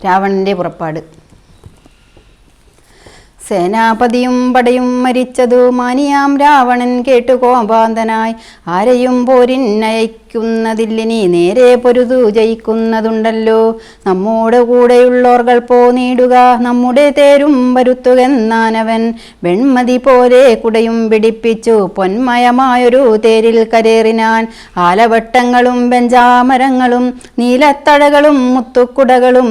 രാവണന്റെ പുറപ്പാട്. സേനാപതിയും പടയും മരിച്ചതു മാനിയാം രാവണൻ കേട്ടു കോപാന്തനായി. ആരെയും പോരിനയക്കുന്നതില്ലിനി നേരെ പൊരുതു ജയിക്കുന്നതുണ്ടല്ലോ. നമ്മോട് കൂടെയുള്ളോർകൾ പോനീടുക നമ്മുടെ തേരും വരുത്തുകെന്നാനവൻ. വെൺമതി പോലെ കുടയും പിടിപ്പിച്ചു പൊന്മയമായൊരു തേരിൽ കരേറിനാൻ. ആലവട്ടങ്ങളും ബെഞ്ചാമരങ്ങളും നീലത്തഴകളും മുത്തുക്കുടകളും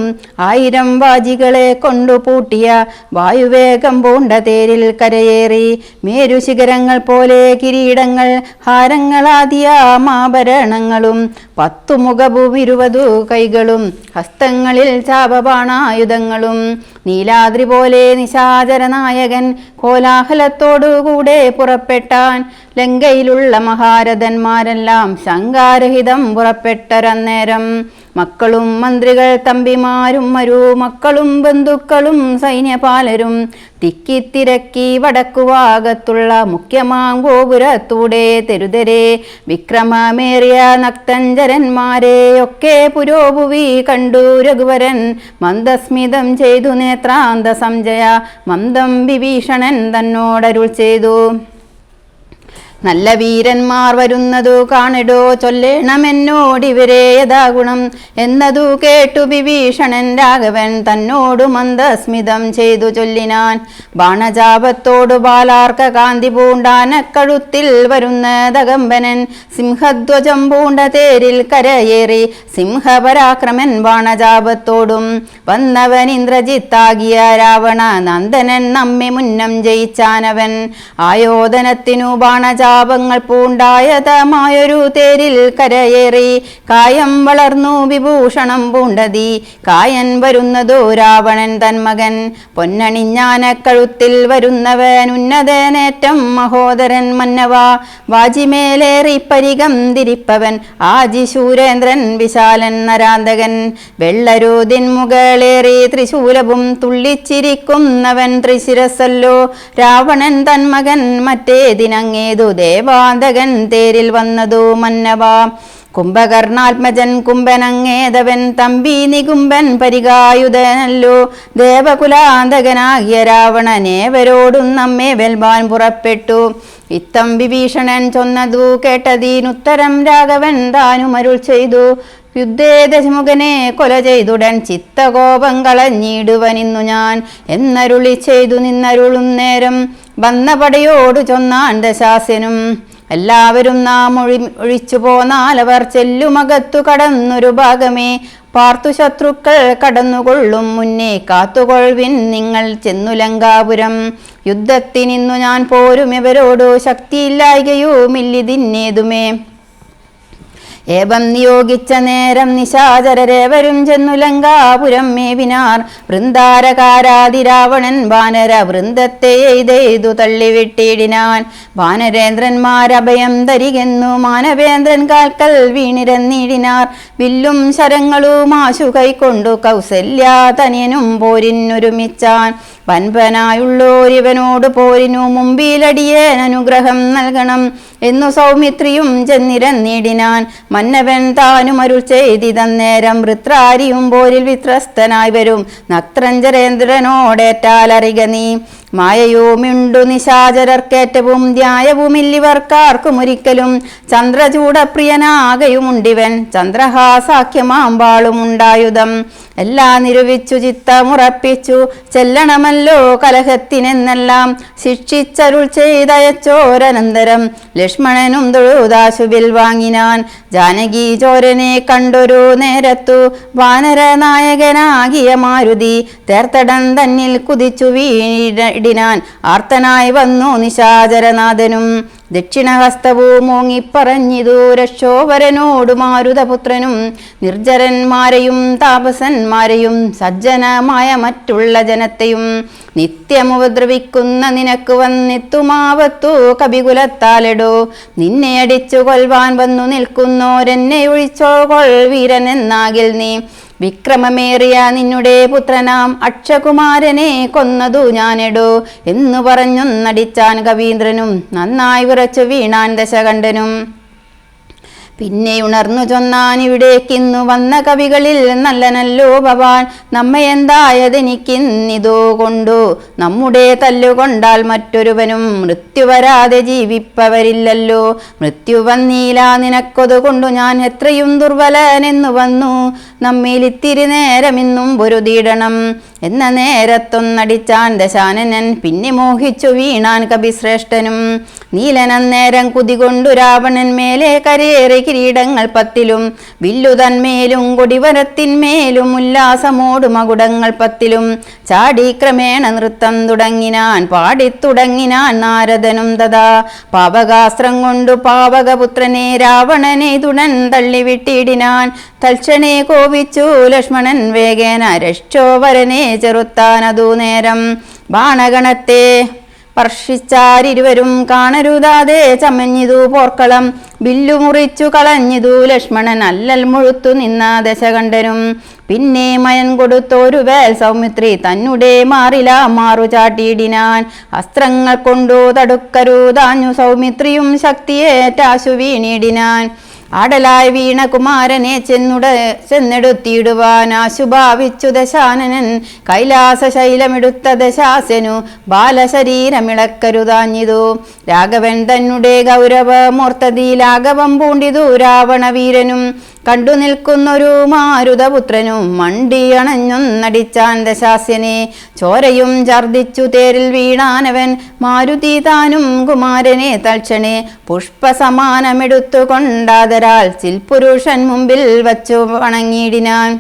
1000 വാജികളെ കൊണ്ടു പൂട്ടിയ വായുവേഗം പൂണ്ട തേരിൽ കരയേറി. മേരുശിഖരങ്ങൾ പോലെ കിരീടങ്ങൾ ഹാരങ്ങളാദിയാമാഭരണങ്ങളും 10 മുഖവും 20 കൈകളും ഹസ്തങ്ങളിൽ ചാപബാണായുധങ്ങളും. നീലാദ്രി പോലെ നിശാചരനായകൻ കോലാഹലത്തോടുകൂടെ പുറപ്പെട്ടാൻ. ലങ്കയിലുള്ള മഹാരഥന്മാരെല്ലാം ശങ്കാരഹിതം പുറപ്പെട്ടൊരന്നേരം. മക്കളും മന്ത്രികൾ തമ്പിമാരും മരുമക്കളും ബന്ധുക്കളും സൈന്യപാലരും തിക്കിത്തിരക്കി വടക്കുഭാഗത്തുള്ള മുഖ്യമാം ഗോപുരത്തൂടെ തെരുതെരെ വിക്രമമേറിയ നക്തഞ്ചരന്മാരെയൊക്കെ പുരോഭുവി കണ്ടു രഘുവരൻ. മന്ദസ്മിതം ചെയ്തു നേത്രാന്ത സംജയ മന്ദം വിഭീഷണൻ തന്നോടരുൾ ചെയ്തു. നല്ല വീരന്മാർ വരുന്നതു കാണിടോ ചൊല്ലേണമെന്നോടിവരെ യഥാഗുണം എന്നതു കേട്ടു വിഭീഷണൻ രാഘവൻ തന്നോടു മന്ദസ്മിതം ചെയ്തു ചൊല്ലിനാൻ. ബാണജാപത്തോടു ബാലാർക്ക കാന്തി പൂണ്ടാനക്കഴുത്തിൽ വരുന്നതകമ്പനൻ. സിംഹധ്വജം പൂണ്ട തേരിൽ കരയേറി സിംഹപരാക്രമൻ ബാണജാപത്തോടും വന്നവൻ ഇന്ദ്രജിത്താകിയ രാവണ നന്ദനൻ നമ്മെ മുന്നം ജയിച്ചാനവൻ. ആയോധനത്തിനു ബാണജാപങ്ങൾ പൂണ്ടായതമായൊരു തേരിൽ കരയേറി കായം വളർന്നു വിഭൂഷണം പൂണ്ടതി കായൻ വരുന്നതോ രാവണൻ തന്മകൻ. പൊന്നണിഞ്ഞാനക്കഴുത്തിൽ വരുന്നവൻ ഉന്നതനേറ്റം മഹോദരൻ മന്നവ. വാജിമേലേറി പരികം തിരിപ്പവൻ ആജിശൂരേന്ദ്രൻ വിശാലൻ നരാന്തകൻ. വെള്ളരൂതിൻ മുകളേറി ത്രിശൂലവും തുള്ളിച്ചിരിക്കുന്നവൻ ത്രിശിരസല്ലോ. രാവണൻ തന്മകൻ മറ്റേതിനങ്ങേതു ദേവാന്തകൻ തേരിൽ വന്നതു മന്നവ. കുംഭകർണാത്മജൻ കുംഭനങ്ങേതവൻ തമ്പി നികുംബൻ പരികായുധനല്ലോ. ദേവകുലാന്തകനാകിയ രാവണനേവരോടും നമ്മെ വെൽവാൻ പുറപ്പെട്ടു. ഇത്തം വിഭീഷണൻ ചൊന്നതു കേട്ടതിനുത്തരം രാഘവൻ താനുമരുൾ ചെയ്തു. യുദ്ധേ ദശമുഖനെ കൊല ചെയ്തുടൻ ചിത്തകോപം കളഞ്ഞിടുവനിന്നു ഞാൻ എന്നരുളി ചെയ്തു നിന്നരുളും നേരം. വന്ന പടയോടു ചൊന്നാൻ ദശാസ്യനും എല്ലാവരും നാം ഒഴിച്ചു പോന്നാലവർ ചെല്ലുമകത്തു കടന്നൊരു ഭാഗമേ. പാർത്തു ശത്രുക്കൾ കടന്നുകൊള്ളും മുന്നേ കാത്തുകൊള്ളുവിൻ നിങ്ങൾ ചെന്നു ലങ്കാപുരം. യുദ്ധത്തിനിന്നു ഞാൻ പോരും ഇവരോടു ശക്തിയില്ലായ്കയുമില്ലിതിന്നേതുമേ. ഏവം നിയോഗിച്ച നേരം നിശാചരരേവരും ചെന്നു ലങ്കാപുരം മേവിനാർ. വൃന്ദാരകാരാതിരാവണൻ വാനര വൃന്ദത്തെ എയ്തെയ്തു തള്ളിവിട്ടിടിനാൻ. വാനരേന്ദ്രന്മാരഭയം തരികെന്നു മാനവേന്ദ്രൻ കാൽക്കൽ വീണിരന്നിടിനാർ. വില്ലും ശരങ്ങളും ആശു കൈക്കൊണ്ടു കൗസല്യാ തനിയനും പോരിനൊരുമിച്ചാൻ. വൻപനായുള്ളോരിവനോട് പോരിനു മുമ്പിലടിയേൻ അനുഗ്രഹം നൽകണം എന്നു സൗമിത്രിയും ചെന്നിരന്നിടിനാൻ. മന്നവൻ താനും അരുൾ ചെയ്തിതന്നേരം വൃത്രാരിയും പോരിൽ വിത്രസ്തനായി വരും നക്തഞ്ചരേന്ദ്രനോടേറ്റാലറിക നീ. മായയുമിണ്ടു നിശാചരർക്കേറ്റവും ധ്യായവുമില്ലിവർക്കാർക്കുമൊരിക്കലും. ചന്ദ്രചൂടപ്രിയനാകയുമുണ്ടിവൻ ചന്ദ്രഹാസാഖ്യമാമ്പാളുമുണ്ടായുധം. എല്ലാ നിരുവിച്ചു ചിത്തമുറപ്പിച്ചു ചെല്ലണമല്ലോ കലഹത്തിനെന്നെല്ലാം. ശിക്ഷിച്ചരുൾ ചെയ്തയച്ചോരനന്തരം ലക്ഷ്മണനും തൊഴുതാശുവിൽ വാങ്ങിനാൻ. ജാനകി ചോരനെ കണ്ടൊരു നേരത്തു വാനരനായകനാകിയ മാരുതി തേർത്തടം തന്നിൽ കുതിച്ചു വീണിടിനാൻ. ആർത്തനായി വന്നു നിശാചരനാഥനും. ദക്ഷിണഹസ്തവും ഓങ്ങിപ്പറഞ്ഞിതു രക്ഷോവരനോടു മാരുതപുത്രനും. നിർജ്ജരന്മാരെയും താപസന്മാരെയും സജ്ജനമായ മറ്റുള്ള ജനത്തെയും നിത്യമുപദ്രവിക്കുന്ന നിനക്ക് വന്നെത്തുമാവത്തു കപികുലത്താലെടോ. നിന്നെ അടിച്ചു കൊൽവാൻ വന്നു നിൽക്കുന്നോരെന്നെ ഒഴിച്ചോകൊൾ വീരനെന്നാകിൽ നീ. വിക്രമമേറിയ നിന്നുടെ പുത്രനാം അക്ഷകുമാരനെ കൊന്നതു ഞാനെടോ എന്നു പറഞ്ഞൊന്നടിച്ചാൻ കവീന്ദ്രനും. നന്നായി വിറച്ചു വീണാൻ ദശകണ്ഠനും. പിന്നെ ഉണർന്നു ചൊന്നാൻ ഇവിടേക്കിന്നു വന്ന കവികളിൽ നല്ലനല്ലോ ഭവാൻ. നമ്മയെന്തായതെനിക്കിന്നിതോ കൊണ്ടു നമ്മുടെ തല്ലുകൊണ്ടാൽ മറ്റൊരുവനും മൃത്യു വരാതെ ജീവിപ്പവരില്ലല്ലോ. മൃത്യു വന്നീല നിനക്കൊതുകൊണ്ടു ഞാൻ എത്രയും ദുർബലനെന്നു വന്നു. നമ്മിലിത്തിരി നേരമിന്നും പൊരുതിയിടണം എന്ന നേരത്തൊന്നടിച്ചാൻ ദശാനനൻ. പിന്നെ മോഹിച്ചു വീണാൻ കപിശ്രേഷ്ഠനും. നീലനന്നേരം കുതികൊണ്ടു രാവണൻ മേലെ കരേറി കിരീടങ്ങൾ 10 വില്ലുതന്മേലും കൊടിവരത്തിന്മേലും ഉല്ലാസമോടു മകുടങ്ങൾ 10 ചാടി ക്രമേണ നൃത്തം തുടങ്ങിനാൻ. പാടിത്തുടങ്ങിനാൻ നാരദനും തഥാ. പാവകാസ്ത്രം കൊണ്ടു പാവകപുത്രനെ രാവണനെ തുടൻ തള്ളിവിട്ടിടിനാൻ. തൽക്ഷണേ കോപിച്ചു ലക്ഷ്മണൻ വേഗേന രക്ഷോവരനെ ചെറുത്താനതു നേരം. ബാണഗണത്തെ സ്പർശിച്ചാരിരുവരും കാണരുതാതെ ചമഞ്ഞിതു പോർക്കളം. ബില്ലു മുറിച്ചു കളഞ്ഞിതു ലക്ഷ്മണൻ അല്ലൽ മുഴുത്തു നിന്ന ദശകണ്ഠനും. പിന്നെ മയൻ കൊടുത്തോരു വേൽ സൗമിത്രി തന്നെ മാറില മാറുചാട്ടിയിടിനാൻ. അസ്ത്രങ്ങൾ കൊണ്ടു തടുക്കരുതാഞ്ഞു സൗമിത്രിയും ശക്തിയേറ്റാശു വീണിടിനാൻ. ആടലായി വീണ കുമാരനെ ചെന്നെടുത്തിടുവാൻ ആശുഭാവിച്ചു ദശാനനൻ. കൈലാസ ശൈലമെടുത്ത ദശാസ്യനു ബാലശരീരമിളക്കരുതാഞ്ഞിതു. രാഘവൻ തന്നെ ഗൗരവമൂർത്തതി ലാഘവം പൂണ്ടിതു രാവണവീരനും. കണ്ടു നിൽക്കുന്നൊരു മാരുതപുത്രനും മണ്ടിയണഞ്ഞൊന്നടിച്ചാൻ ദശാസ്യനെ. ചോരയും ഛർദിച്ചു തേരിൽ വീണാനവൻ. മാരുതി താനും കുമാരനെ തൽക്ഷണേ പുഷ്പസമാനമെടുത്തു കൊണ്ടാദരാൽ ചിൽപുരുഷൻ മുമ്പിൽ വച്ചു വണങ്ങിയിടിനാൻ.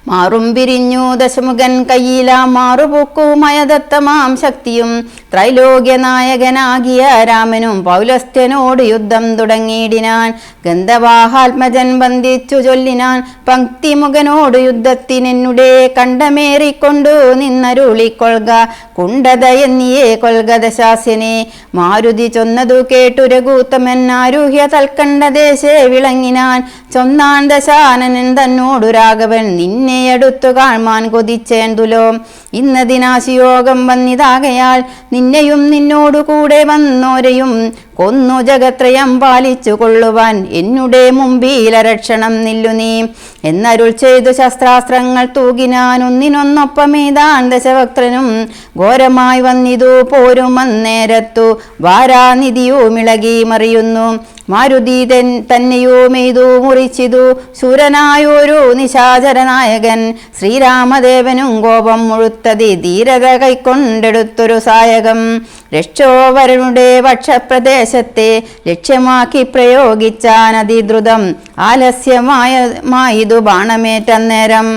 മാറും പിരിഞ്ഞു ദശമുഖൻ കയ്യില മാറുപൂക്കുമയദത്തമാം ശക്തിയും. ത്രൈലോക്യനായകനാകിയ രാമനും പൗലസ്ത്യനോട് യുദ്ധം തുടങ്ങിയിടിനാൻ. ഗന്ധവാഹാത്മജൻ ബന്ധിച്ചു ചൊല്ലിനാൻ. പങ്ക്തിമുഖനോട് യുദ്ധത്തിനെന്നുടെ കണ്ടമേറിക്കൊണ്ടു നിന്നരുളിക്കൊള്ളുക കുണ്ടത എന്നിയെ കൊൽക ദശാസ്യനെ. മാരുതി ചൊന്നതു കേട്ടു രഘൂത്തമൻ ആരുഹ്യ തൽക്കണ്ഠദേശേ വിളങ്ങിനാൻ. ചൊന്നാൻ ദശാനനൻ തന്നോടു രാഘവൻ നിന്നെയടുത്തു കാൺമാൻ കൊതിച്ചേൻ തുലോം. ഇന്നതിനാശിയോഗം വന്നിതാകയാൽ നിന്നെയും നിന്നോടു കൂടെ വന്നോരെയും കൊന്നു ജഗത്രയം പാലിച്ചു കൊള്ളുവാൻ എന്നുടെ മുമ്പിലരക്ഷണം നില്ലു നീ എന്നരുൾ ചെയ്തു ശസ്ത്രാസ്ത്രങ്ങൾ തൂകിനാൻ. ഒന്നിനൊന്നൊപ്പമേതാൻ ദശവക്ത്രനും ഘോരമായി വന്നിതു പോരും അന്നേരത്തു വാരാനിധിയുമിളകി മറിയുന്നു. മാരുതി തന്നെയുമെയ്തു മുറിച്ചിതു ശൂരനായൊരു നിശാചരനായകൻ. ശ്രീരാമദേവനും കോപം മുഴുത്തതി ധീരത കൈക്കൊണ്ടെടുത്തൊരു സായകം. രക്ഷോവരനുടെ വക്ഷപ്രദേശത്തെ ലക്ഷ്യമാക്കി പ്രയോഗിച്ചാൻ അതിദ്രുതം. ആലസ്യമായതു ബാണമേറ്റന്നേരം.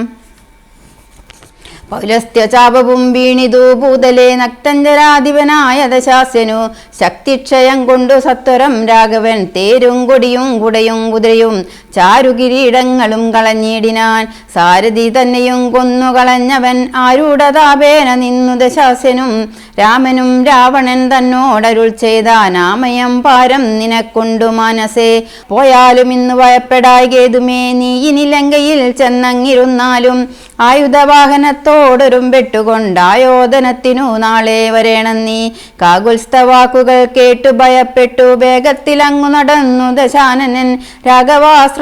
പൗലസ്ത്യചാപവും വീണിതു ഭൂതലെ. നക്തഞ്ചരാധിപനായ ദശാസ്യനു ശക്തിക്ഷയം കൊണ്ടു സത്വരം രാഘവൻ. തേരും കൊടിയും കുടയും കുതിരയും ചാരുകിരീടങ്ങളും കളഞ്ഞിടിനാൻ. സാരഥി തന്നെയും കൊന്നുകളഞ്ഞവൻ ആരൂഢതാപേന നിന്നു ദശാസ്യനും. രാമനും രാവണൻ തന്നോടരുൾ ചെയ്താൻ ആമയം പാരം നിനക്കൊണ്ടു മനസ്സേ. പോയാലും ഇന്ന് ഭയപ്പെടായ്കേതുമേ നീ ഇനി ലങ്കയിൽ ചെന്നങ്ങിരുന്നാലും. ആയുധവാഹനത്തോടൊരും വെട്ടുകൊണ്ടായോധനത്തിനു നാളെ വരേണം നീ. കാകുൽസ്ഥവാക്കുകൾ കേട്ടു ഭയപ്പെട്ടു വേഗത്തിലങ്ങു നടന്നു ദശാനനൻ. രാഘവാസ്ത്രം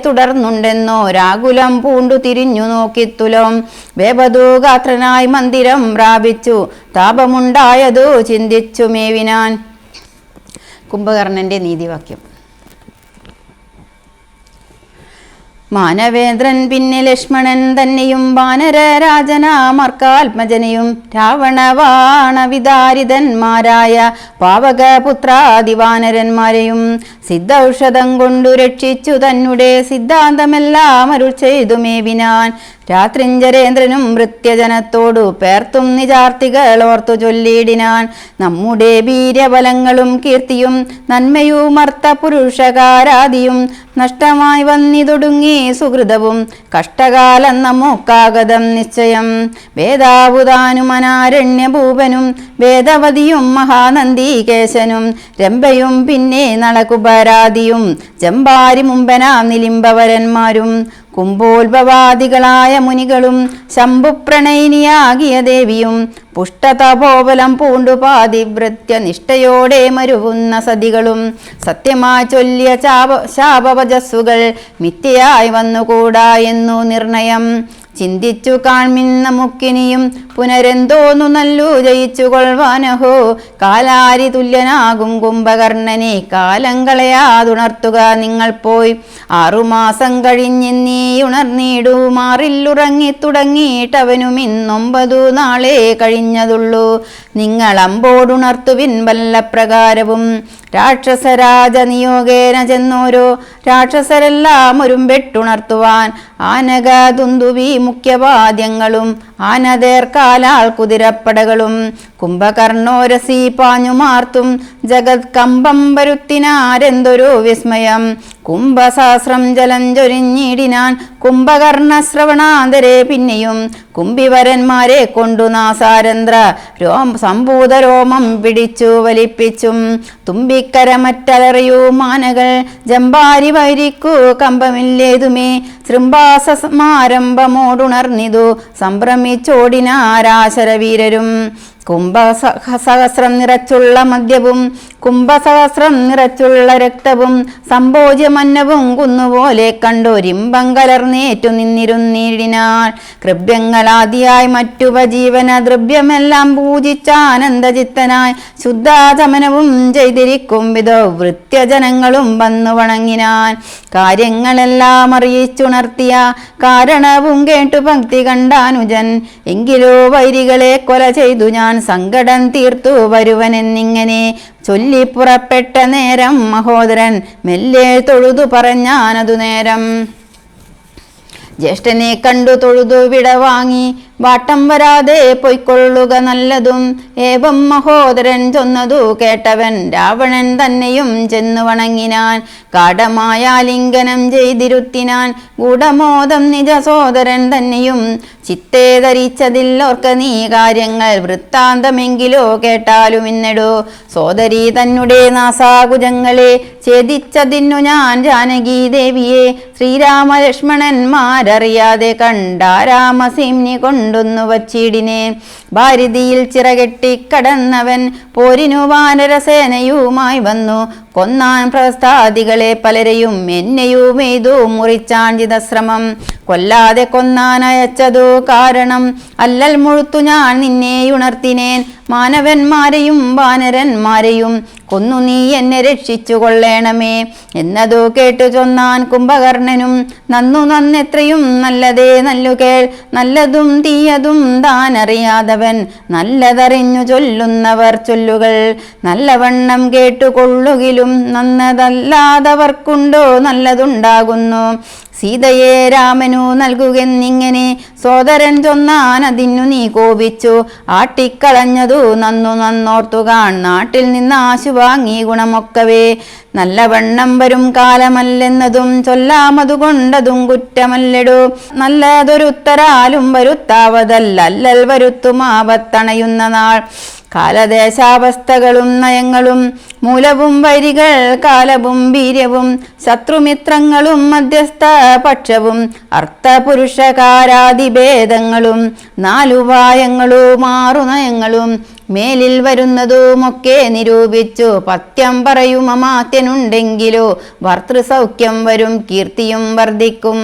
തുടർന്നുണ്ടെന്നോ രാകുലം പൂണ്ടു തിരിഞ്ഞു നോക്കിത്തുലം. വേപദൂഗാത്രനായി മന്ദിരം പ്രാപിച്ചു താപമുണ്ടായതു ചിന്തിച്ചു മേവിനാൻ. കുംഭകർണന്റെ നീതിവാക്യം. മാനവേന്ദ്രൻ പിന്നെ ലക്ഷ്മണൻ തന്നെയും വാനരരാജനാമർക്കാത്മജനെയും രാവണവാണവിദാരിതന്മാരായ പാവകപുത്രാദിവാനരന്മാരെയും സിദ്ധൌഷധം കൊണ്ടു രക്ഷിച്ചു തന്നെ സിദ്ധാന്തമെല്ലാം അരുൾ ചെയ്തു മേവിനാൻ. രാത്രിഞ്ചരേന്ദ്രനും ഭൃത്യജനത്തോടു പേർത്തും നിജാർത്തികളോർത്തു ചൊല്ലിയിടിനാൻ. നമ്മുടെ വീര്യബലങ്ങളും കീർത്തിയും നന്മയുമർത്ത പുരുഷകാരാദിയും നഷ്ടമായി വന്നിതൊടുങ്ങി സുഹൃതവും കഷ്ടകാലം നമുക്കാഗതം നിശ്ചയം. വേദാവുതാനുമനാരണ്യഭൂപനും വേദവതിയും മഹാനന്ദികേശനും രംഭയും പിന്നെ നളകുപരാദിയും ജമ്പാരി മുമ്പനാം നിലിംബവരന്മാരും കുംഭോത്ഭവാദികളായ മുനികളും ശംഭുപ്രണയിനിയാകിയ ദേവിയും പുഷ്ടതപോബലം പൂണ്ടു പാതിവൃത്യ നിഷ്ഠയോടെ മരുവുന്ന സതികളും സത്യമായി ചൊല്ലിയ ശാപവചസ്സുകൾ മിഥ്യയായി വന്നുകൂടാ എന്നു നിർണയം ചിന്തിച്ചു കാൺമിൻ നമുക്കിനിയും പുനരെന്തോന്നു നല്ലു ജയിച്ചു കൊള്ളുവാനഹോ കാലാരി തുല്യനാകും കുംഭകർണനെ കാലം കളയാതുണർത്തുക നിങ്ങൾ പോയി 6 മാസം കഴിഞ്ഞെന്നീ ഉണർന്നിടൂ മാറില്ലുറങ്ങി തുടങ്ങിയിട്ടവനും 9 നാളെ കഴിഞ്ഞതുള്ളൂ നിങ്ങൾ അമ്പോടുണർത്തുവിൻ വല്ല പ്രകാരവും രാക്ഷസരാജ നിയോഗേന ചെന്നോരോ രാക്ഷസരെല്ലാം ഒരുമ്പെട്ടുണർത്തുവാൻ ആനക തുന്തുവി മുഖ്യവാദ്യങ്ങളും ആനതേർക്കാലാൾ കുതിരപ്പടകളും കുംഭകർണോരസി പാഞ്ഞുമാർത്തും ജഗത് കമ്പം വരുത്തിനാരെന്തൊരു വിസ്മയം കുംഭസഹസ്രം ജലം ചൊരിഞ്ഞിടിനാൻ കുംഭകർണശ്രവണാന്തരെ പിന്നെയും കുംഭിവരന്മാരെ കൊണ്ടു നാസാരന്ധ്ര സംഭൂത രോമം പിടിച്ചു വലിപ്പിച്ചും തുമ്പിക്കരമറ്റലറിയൂ മാനകൾ ജമ്പാരി വൈരിക്കു കമ്പമില്ലേതുമേ ശൃംഭാസമാരംഭമോടുണർന്നിതു സംഭ്രമിച്ചോടിനാരാശരവീരരും കുംഭസഹസ്രം നിറച്ചുള്ള മദ്യവും കുംഭസഹസ്രം നിറച്ചുള്ള രക്തവും സംഭോജ്യമന്നവും കുന്നുപോലെ കണ്ടൊരിമ്പം കലർന്നേറ്റു നിന്നിരുന്നിടിനാൾ കൃഭ്യങ്ങളാദിയായി മറ്റുപജീവന ദ്രവ്യമെല്ലാം പൂജിച്ചാനന്ദചിത്തനായി ശുദ്ധാചമനവും ചെയ്തിരിക്കും വിധോ വൃത്യജനങ്ങളും വന്നു വണങ്ങിനാൻ കാര്യങ്ങളെല്ലാം അറിയിച്ചുണർത്തിയ കാരണവും കേട്ടു ഭക്തി കണ്ടാനുജൻ എങ്കിലോ വൈരികളെ കൊല ചെയ്തു ഞാൻ സങ്കടം തീർത്തു വരുവനെന്നിങ്ങനെ ചൊല്ലി പുറപ്പെട്ട നേരം മഹോദരൻ മെല്ലെ തൊഴുതു പറഞ്ഞാനതു നേരം ജ്യേഷ്ഠനെ കണ്ടു തൊഴുതു വിടവാങ്ങി വാട്ടം വരാതെ പൊയ്ക്കൊള്ളുക നല്ലതും ഏവം മഹോദരൻ ചൊന്നതു കേട്ടവൻ രാവണൻ തന്നെയും ചെന്നു വണങ്ങിനാൻ കാഠമായ ലിംഗനം ചെയ്തിരുത്തിനാൻ ഗൂഢമോദം നിജ സോദരൻ തന്നെയും ചിത്തേ ധരിച്ചതില്ലോർക്ക നീ കാര്യങ്ങൾ വൃത്താന്തമെങ്കിലോ കേട്ടാലും ഇന്നെടോ സോദരി തന്നെ നാസാകുജങ്ങളെ ഛേദിച്ചതിന്നു ഞാൻ ജാനകി ദേവിയെ ശ്രീരാമലക്ഷ്മണന്മാരറിയാതെ കണ്ടാരാമസിംനി കൊണ്ടൊന്നു വച്ചിടിനെ ഭാരതിയിൽ ചിറകെട്ടിക്കടന്നവൻ പോരിനു വാനരസേനയുമായി വന്നു കൊന്നാൻ പ്രസ്ഥാദികളെ പലരെയും എന്നെയുമേതു മുറിച്ചാൻ ചിതശ്രമം കൊല്ലാതെ കൊന്നാൻ അയച്ചതു കാരണം അല്ലൽ മുഴുത്തു ഞാൻ നിന്നെ ഉണർത്തിനേൻ മാനവന്മാരെയും വാനരന്മാരെയും കൊന്നു നീ എന്നെ രക്ഷിച്ചു കൊള്ളേണമേ എന്നതു കേട്ടു ചൊന്നാൻ കുംഭകർണനും നന്നെത്രയും നല്ലതേ നല്ലു കേൾ നല്ലതും തീയതും താനറിയാതവൻ നല്ലതറിഞ്ഞു ചൊല്ലുന്നവർ ചൊല്ലുകൾ നല്ലവണ്ണം കേട്ടുകൊള്ളുകിലും നന്നതല്ലാതവർക്കുണ്ടോ നല്ലതുണ്ടാകുന്നു സീതയെ രാമനു നൽകുകെന്നിങ്ങനെ സോദരൻ ചൊന്നാൻ അതിനു നീ കോപിച്ചു ആട്ടിക്കളഞ്ഞതു നന്നോർത്തുകാൺ നാട്ടിൽ നിന്ന് ആശു വാങ്ങി ഗുണമൊക്കവേ നല്ലവണ്ണം വരും കാലമല്ലെന്നതും ചൊല്ലാമതുകൊണ്ടതും കുറ്റമല്ലെടു നല്ലതൊരുത്തരാലും വരുത്താവതല്ലൽ വരുത്തുമാപത്തണയുന്ന നാൾ കാലദേശാവസ്ഥകളും നയങ്ങളും മൂലവും വൈരികൾ കാലവും വീര്യവും ശത്രുമിത്രങ്ങളും മധ്യസ്ഥ പക്ഷവും അർത്ഥപുരുഷകാരാദിഭേദങ്ങളും 4 ഉപായങ്ങളും 6 നയങ്ങളും മേലിൽ വരുന്നതുമൊക്കെ നിരൂപിച്ചു പഥ്യം പറയും അമാത്യനുണ്ടെങ്കിലോ ഭർതൃസൗഖ്യം വരും കീർത്തിയും വർദ്ധിക്കും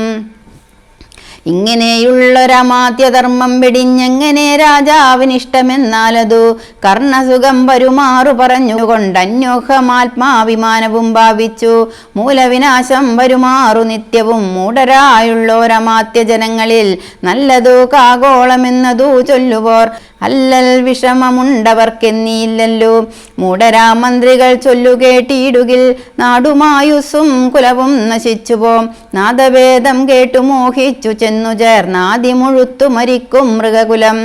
ഇങ്ങനെയുള്ളൊരമാത്യധർമ്മം വെടിഞ്ഞെങ്ങനെ രാജാവിനിഷ്ടമെന്നാലതു കർണസുഖം വരുമാറു പറഞ്ഞുകൊണ്ടന്യോഹമാത്മാഭിമാനവും ഭാവിച്ചു മൂലവിനാശം വരുമാറു നിത്യവും മൂഢരായുള്ളോരമാത്യ ജനങ്ങളിൽ നല്ലതു കാഗോളമെന്നതു ചൊല്ലുവോർ അല്ലൽ വിഷമമുണ്ടവർക്കെന്നിയില്ലല്ലോ മൂഢരാമന്ത്രികൾ ചൊല്ലുകേട്ടിടുകിൽ നാടുമായുസ്സും കുലവും നശിച്ചുപോം നാദവേദം കേട്ടു മോഹിച്ചു ചെന്നു ചേർന്നാദി മുഴുത്തു മരിക്കും മൃഗകുലം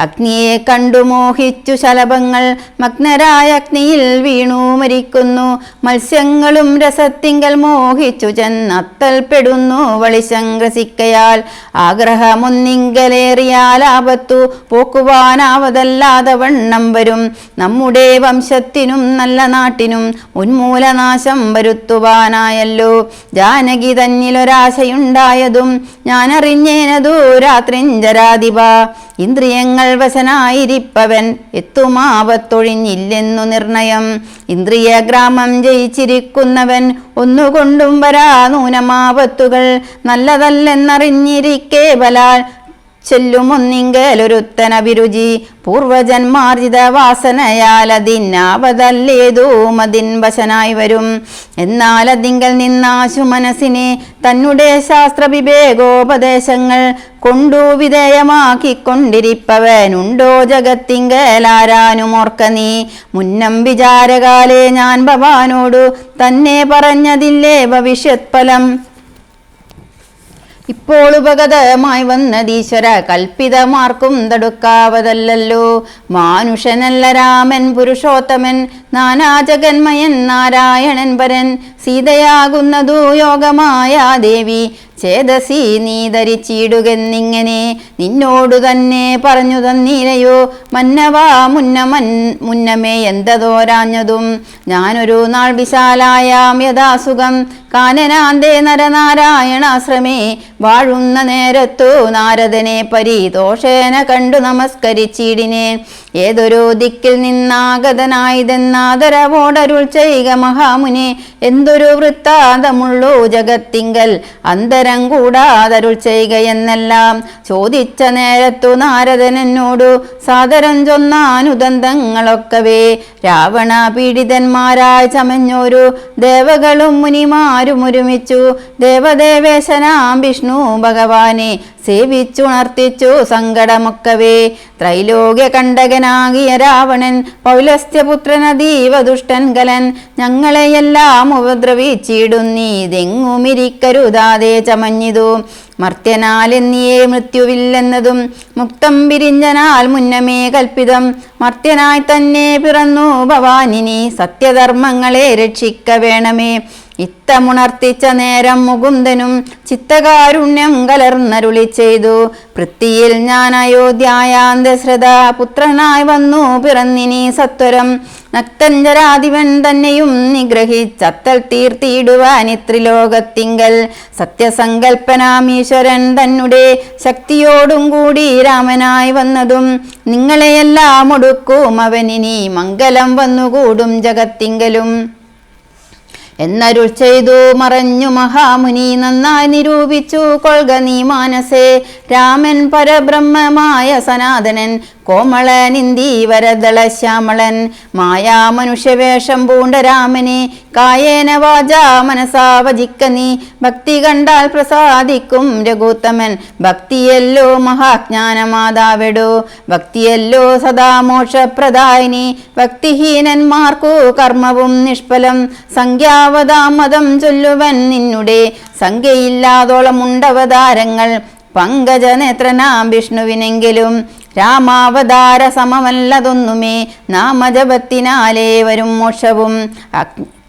അഗ്നിയെ കണ്ടു മോഹിച്ചു ശലഭങ്ങൾ മഗ്നരായ അഗ്നിയിൽ വീണു മരിക്കുന്നു മത്സ്യങ്ങളും രസത്തിങ്കൽ മോഹിച്ചു ചെന്നത്തൽപ്പെടുന്നു വളിശങ്ഗ്രസിക്കയാൽ ആഗ്രഹമൊന്നിങ്കലേറിയാൽ ആപത്തു പോക്കുവാൻ താങ്ങാനാവതല്ലാതെ വണ്ണം വരും. നമ്മുടെ വംശത്തിനും നല്ല നാട്ടിനും ഉന്മൂലനാശം വരുത്തുവാനായല്ലോ ജാനകി തന്നിലൊരാശയുണ്ടായതും ഞാനറിഞ്ഞേനതു രാത്രിഞ്ചരാധിപ. ഇന്ദ്രിയങ്ങൾ വശനായിരിപ്പവൻ എത്തുമാവത്തൊഴിഞ്ഞില്ലെന്നു നിർണയം. ഇന്ദ്രിയ ഗ്രാമം ജയിച്ചിരിക്കുന്നവൻ ഒന്നുകൊണ്ടും വരാ നൂനമാവത്തുകൾ. നല്ലതല്ലെന്നറിഞ്ഞിരിക്കേ ബലാൽ ചെല്ലുമൊന്നിങ്കലൊരുത്തനഭിരുചി. പൂർവജന്മാർജിത വാസനയാൽ അതിനാവതല്ലേതും അതിൻ വശനായി വരും. എന്നാൽ അതിങ്കൽ നിന്നാശു മനസ്സിനെ തന്നെ ശാസ്ത്ര വിവേകോപദേശങ്ങൾ കൊണ്ടു വിധേയമാക്കിക്കൊണ്ടിരിപ്പവനുണ്ടോ ജഗത്തിങ്കലാരാനുമോർക്ക നീ. മുന്നം വിചാരകാലേ ഞാൻ ഭവാനോടു തന്നെ പറഞ്ഞതില്ലേ ഭവിഷ്യത് ഫലം. ഇപ്പോൾ ഉപഗതമായി വന്നതീശ്വര കൽപ്പിതമാർക്കും തടുക്കാവതല്ലോ. മാനുഷനല്ല രാമൻ പുരുഷോത്തമൻ നാനാജഗന്മയൻ നാരായണൻ പരൻ. സീതയാകുന്നതു യോഗമായ ദേവി ചേതസി നീ ധരിച്ചിടുകെന്നിങ്ങനെ നിന്നോടു തന്നെ പറഞ്ഞു തന്നീലയോ മന്നവാ മുന്നമേ എന്തതോരാഞ്ഞതും. ഞാനൊരു നാൾ വിശാലായാം യഥാസുഖം കാനനാന്തേ നരനാരായണാശ്രമേ വാഴുന്ന നേരത്തു നാരദനെ പരിതോഷേന കണ്ടു നമസ്കരിച്ചിടിനെ. ഏതൊരു ദിക്കിൽ നിന്നാഗതനായതെന്നാദരവോടരുൾ ചെയ്യുക മഹാമുനെ. എന്തൊരു വൃത്താന്തമുള്ളൂ ജഗത്തിങ്കൽ അന്തരം കൂടാതരുൾ ചെയ്യുക എന്നെല്ലാം ചോദിച്ച നേരത്തു നാരദൻ എന്നോടു സാദരം ചൊന്നാനുദന്തങ്ങളൊക്കവേ. രാവണ പീഡിതന്മാരായി ചമഞ്ഞോരു ദേവകളും മുനിമാരും ഒരുമിച്ചു ദേവദേവേശനാം വിഷ്ണു ഭഗവാനെ സേവിച്ചുണർത്തിച്ചു സങ്കടമൊക്കവേ. ത്രൈലോക്യ കണ്ടകനാകിയ രാവണൻ പൗലസ്ത്യപുത്രനതീവ ദുഷ്ടൻ കലൻ. ഞങ്ങളെയെല്ലാം ഉപദ്രവിച്ചിടുന്നീതെങ്ങുമിരിക്കരുതാതെ ചമഞ്ഞിതു. മർത്യനാലെന്നിയേ മൃത്യുവില്ലെന്നതും മുക്തം വിരിഞ്ഞനാൽ മുന്നമേ കൽപ്പിതം. മർത്യനായി തന്നെ പിറന്നു ഭവാനിനി സത്യധർമ്മങ്ങളെ രക്ഷിക്ക വേണമേ. ഇത്തമുണർത്തിച്ച നേരം മുകുന്ദനും ചിത്തകാരുണ്യം കലർന്നരുളി ചെയ്തു. പൃഥ്വിയിൽ ഞാൻ അയോധ്യായാന്തശ്രദ്ധ പുത്രനായി വന്നു പിറന്നിനി സത്വരം. നക്തഞ്ചരാധിപൻ തന്നെയും നിഗ്രഹിച്ചത്തൽ തീർത്തിയിടുവാനിത്രിലോകത്തിങ്കൽ. സത്യസങ്കൽപ്പനാമീശ്വരൻ തന്നെ ശക്തിയോടും കൂടി രാമനായി വന്നതും നിങ്ങളെയെല്ലാം ഒടുക്കും അവനിനി മംഗലം വന്നുകൂടും ജഗത്തിങ്കലും എന്നരുൾ ചെയ്തു മറഞ്ഞു മഹാമുനി. നന്നായി നിരൂപിച്ചു കൊൾക നീ മാനസേ. രാമൻ പരബ്രഹ്മമായ സനാതനൻ കോമളനിന്ദീവരദള ശ്യാമളൻ. മായാ മനുഷ്യവേഷം പൂണ്ട രാമനെ കായേന വാചാ മനസാ വജിക്ക നീ. ഭക്തി കണ്ടാൽ പ്രസാദിക്കും രഘുത്തമൻ ഭക്തിയല്ലോ മഹാജ്ഞാനമാതാവെടോ. ഭക്തിയല്ലോ സദാ മോക്ഷപ്രദായിനി. ഭക്തിഹീനന്മാർക്കു കർമ്മവും നിഷ്ഫലം. സംഖ്യാവതാമതം ചൊല്ലുവൻ നിന്നുടെ സംഖ്യയില്ലാതോളമുണ്ടവതാരങ്ങൾ. പങ്കജനേത്രനാം വിഷ്ണുവിനെങ്കിലും രാമാവതാര സമമല്ലതൊന്നുമേ. നാമജപത്തിനാലേ വരും മോക്ഷവും.